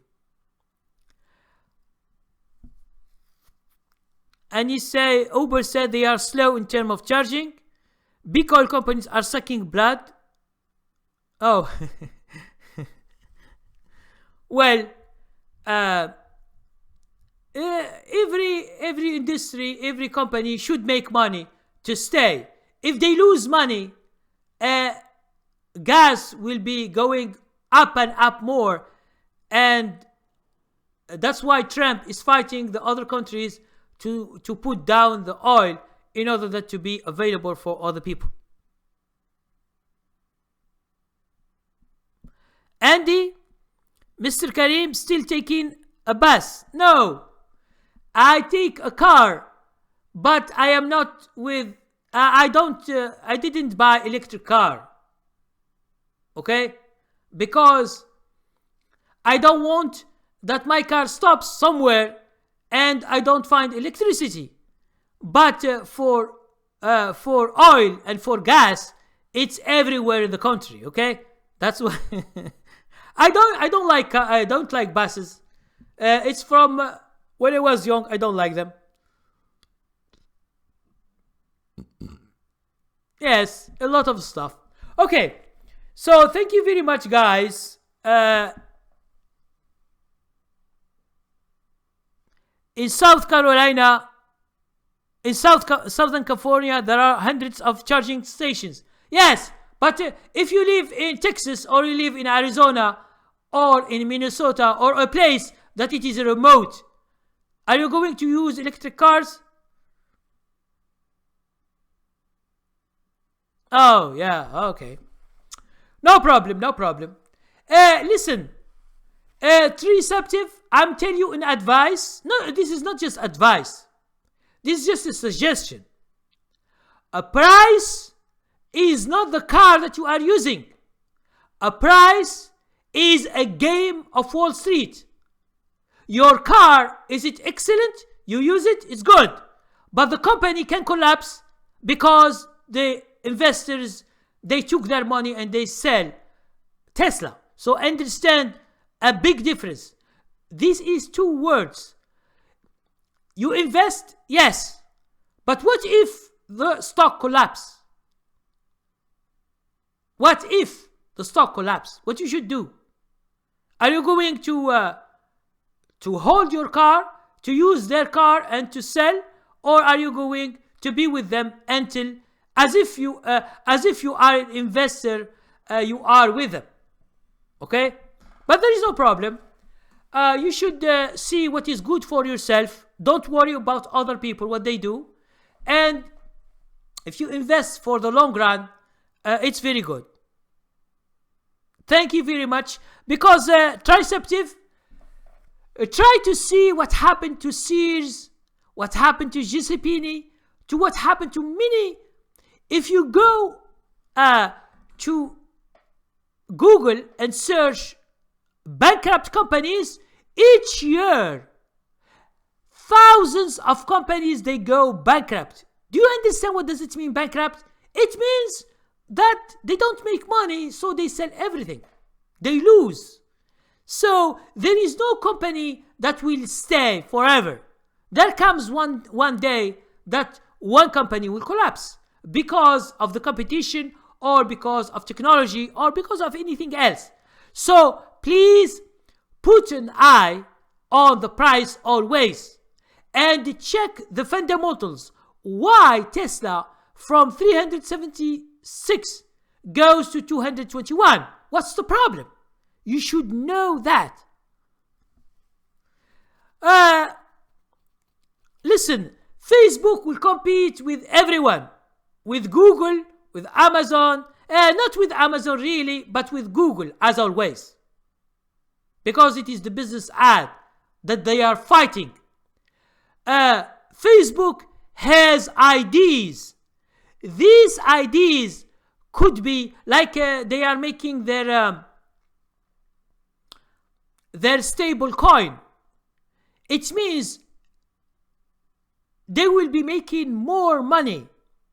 S1: And you say, Uber said they are slow in terms of charging. Big oil companies are sucking blood. Oh. Well, every industry, every company should make money to stay. if they lose money, gas will be going up and up more, and that's why Trump is fighting the other countries to put down the oil in order that to be available for other people. Andy, Mr. Karim still taking a bus. No, I take a car, but I am not with, I didn't buy electric car. Okay? Because I don't want that my car stops somewhere and I don't find electricity. But for oil and for gas, it's everywhere in the country. Okay? That's why I don't like buses. It's from when I was young. I don't like them. Yes, a lot of stuff. Okay, so thank you very much, guys. In South Carolina, in Southern California, there are hundreds of charging stations. Yes, but if you live in Texas or you live in Arizona or in Minnesota or a place that it is remote, are you going to use electric cars? Oh, yeah, okay. No problem. Listen, Triceptive, I'm telling you an advice. No, this is not just advice. This is just a suggestion. A price is not the car that you are using. A price is a game of Wall Street. Your car, is it excellent? You use it, it's good. But the company can collapse because the investors, they took their money and they sell Tesla. So understand a big difference. This is two words. You invest, yes. But what if the stock collapse? What if the stock collapse? What you should do? Are you going to hold your car, to use their car and to sell, or are you going to be with them until, as if you are an investor, you are with them? Okay, but there is no problem. You should see what is good for yourself. Don't worry about other people, what they do, and if you invest for the long run, it's very good. Thank you very much. Because Triceptive, try to see what happened to Sears, what happened to JCPenney, to what happened to many. If you go to Google and search bankrupt companies, each year, thousands of companies, they go bankrupt. Do you understand what does it mean, bankrupt? It means that they don't make money, so they sell everything. They lose. So there is no company that will stay forever. There comes one day that one company will collapse because of the competition or because of technology or because of anything else. So please put an eye on the price always and check the fundamentals. Why Tesla from 376 goes to 221? What's the problem? You should know that. Listen, Facebook will compete with everyone. With Google, with Amazon. Not with Amazon really, but with Google as always. Because it is the business ad that they are fighting. Facebook has ideas. These ideas could be like they are making their stable coin. It means they will be making more money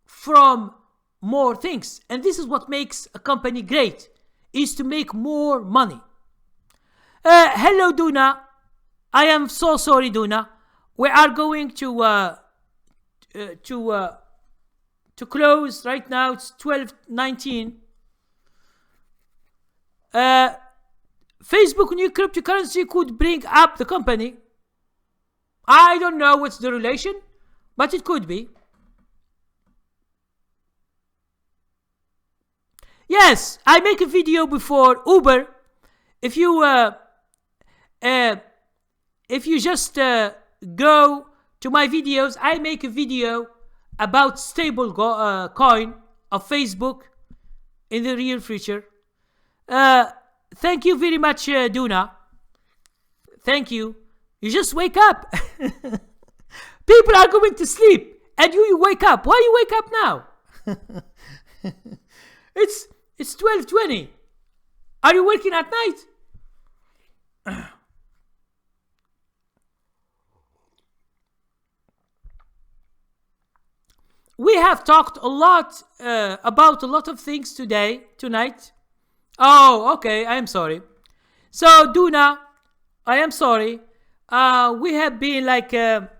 S1: from more things. And this is what makes a company great, is to make more money. Hello, Duna. I am so sorry, Duna. We are going to close right now. It's 12:19. Facebook new cryptocurrency could bring up the company. I don't know what's the relation, but it could be. Yes, I make a video before Uber. If you just go to my videos, I make a video about stable coin of Facebook in the real future. Thank you very much, Duna. Thank you. You just wake up. People are going to sleep, and you wake up. Why you wake up now? It's 12:20. Are you working at night? We have talked a lot about a lot of things tonight. Oh, okay. I am sorry. So, Duna, I am sorry. We have been like 2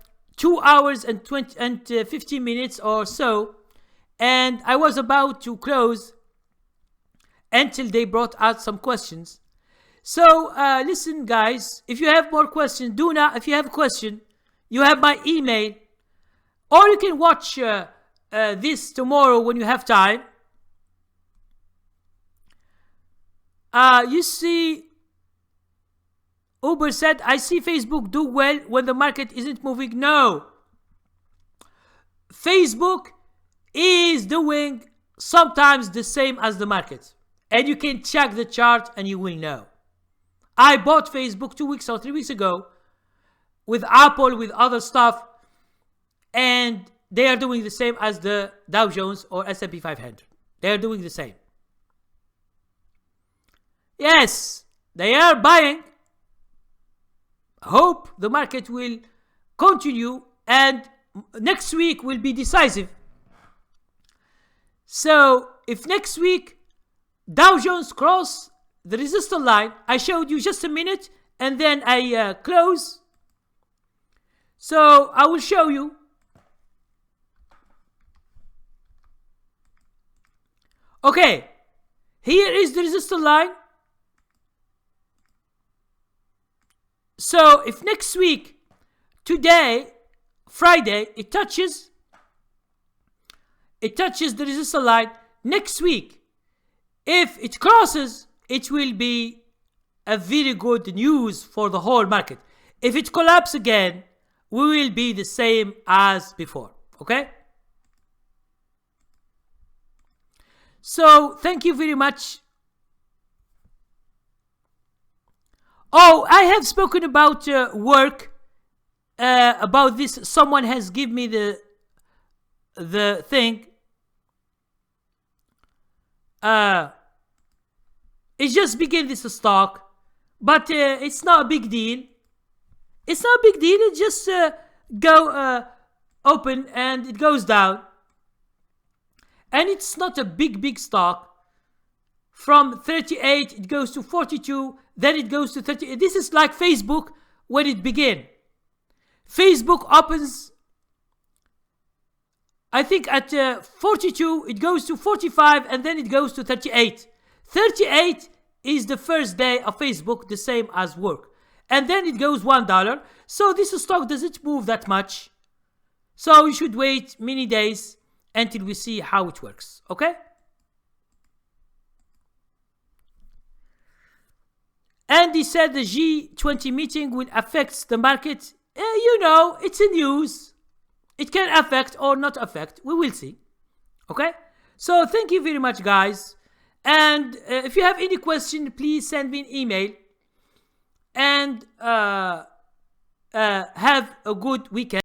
S1: hours and 15 minutes or so, and I was about to close until they brought out some questions. So, listen, guys. If you have more questions, Duna, if you have a question, you have my email, or you can watch this tomorrow when you have time. You see, Uber said, I see Facebook do well when the market isn't moving. No. Facebook is doing sometimes the same as the market. And you can check the chart and you will know. I bought Facebook 2 weeks or 3 weeks ago with Apple, with other stuff. And they are doing the same as the Dow Jones or S&P 500. They are doing the same. Yes, they are buying. Hope the market will continue and next week will be decisive. So if next week Dow Jones cross the resistance line, I showed you just a minute and then I close. So I will show you. Okay, here is the resistance line. So if next week, today, Friday, it touches the resistance line, next week, if it crosses, it will be a very good news for the whole market. If it collapses again, we will be the same as before. Okay? So, thank you very much. Oh, I have spoken about work. About this, someone has given me the thing. It just began this stock, but it's not a big deal. It's not a big deal. It just go open and it goes down. And it's not a big stock. From 38, it goes to 42, then it goes to 30. This is like Facebook when it began. Facebook opens, I think at 42, it goes to 45, and then it goes to 38. 38 is the first day of Facebook, the same as work. And then it goes $1. So this stock doesn't move that much. So you should wait many days until we see how it works. Okay? Andy said the G20 meeting will affect the market. You know, it's a news. It can affect or not affect. We will see. Okay? So thank you very much, guys. And if you have any question, please send me an email. And have a good weekend.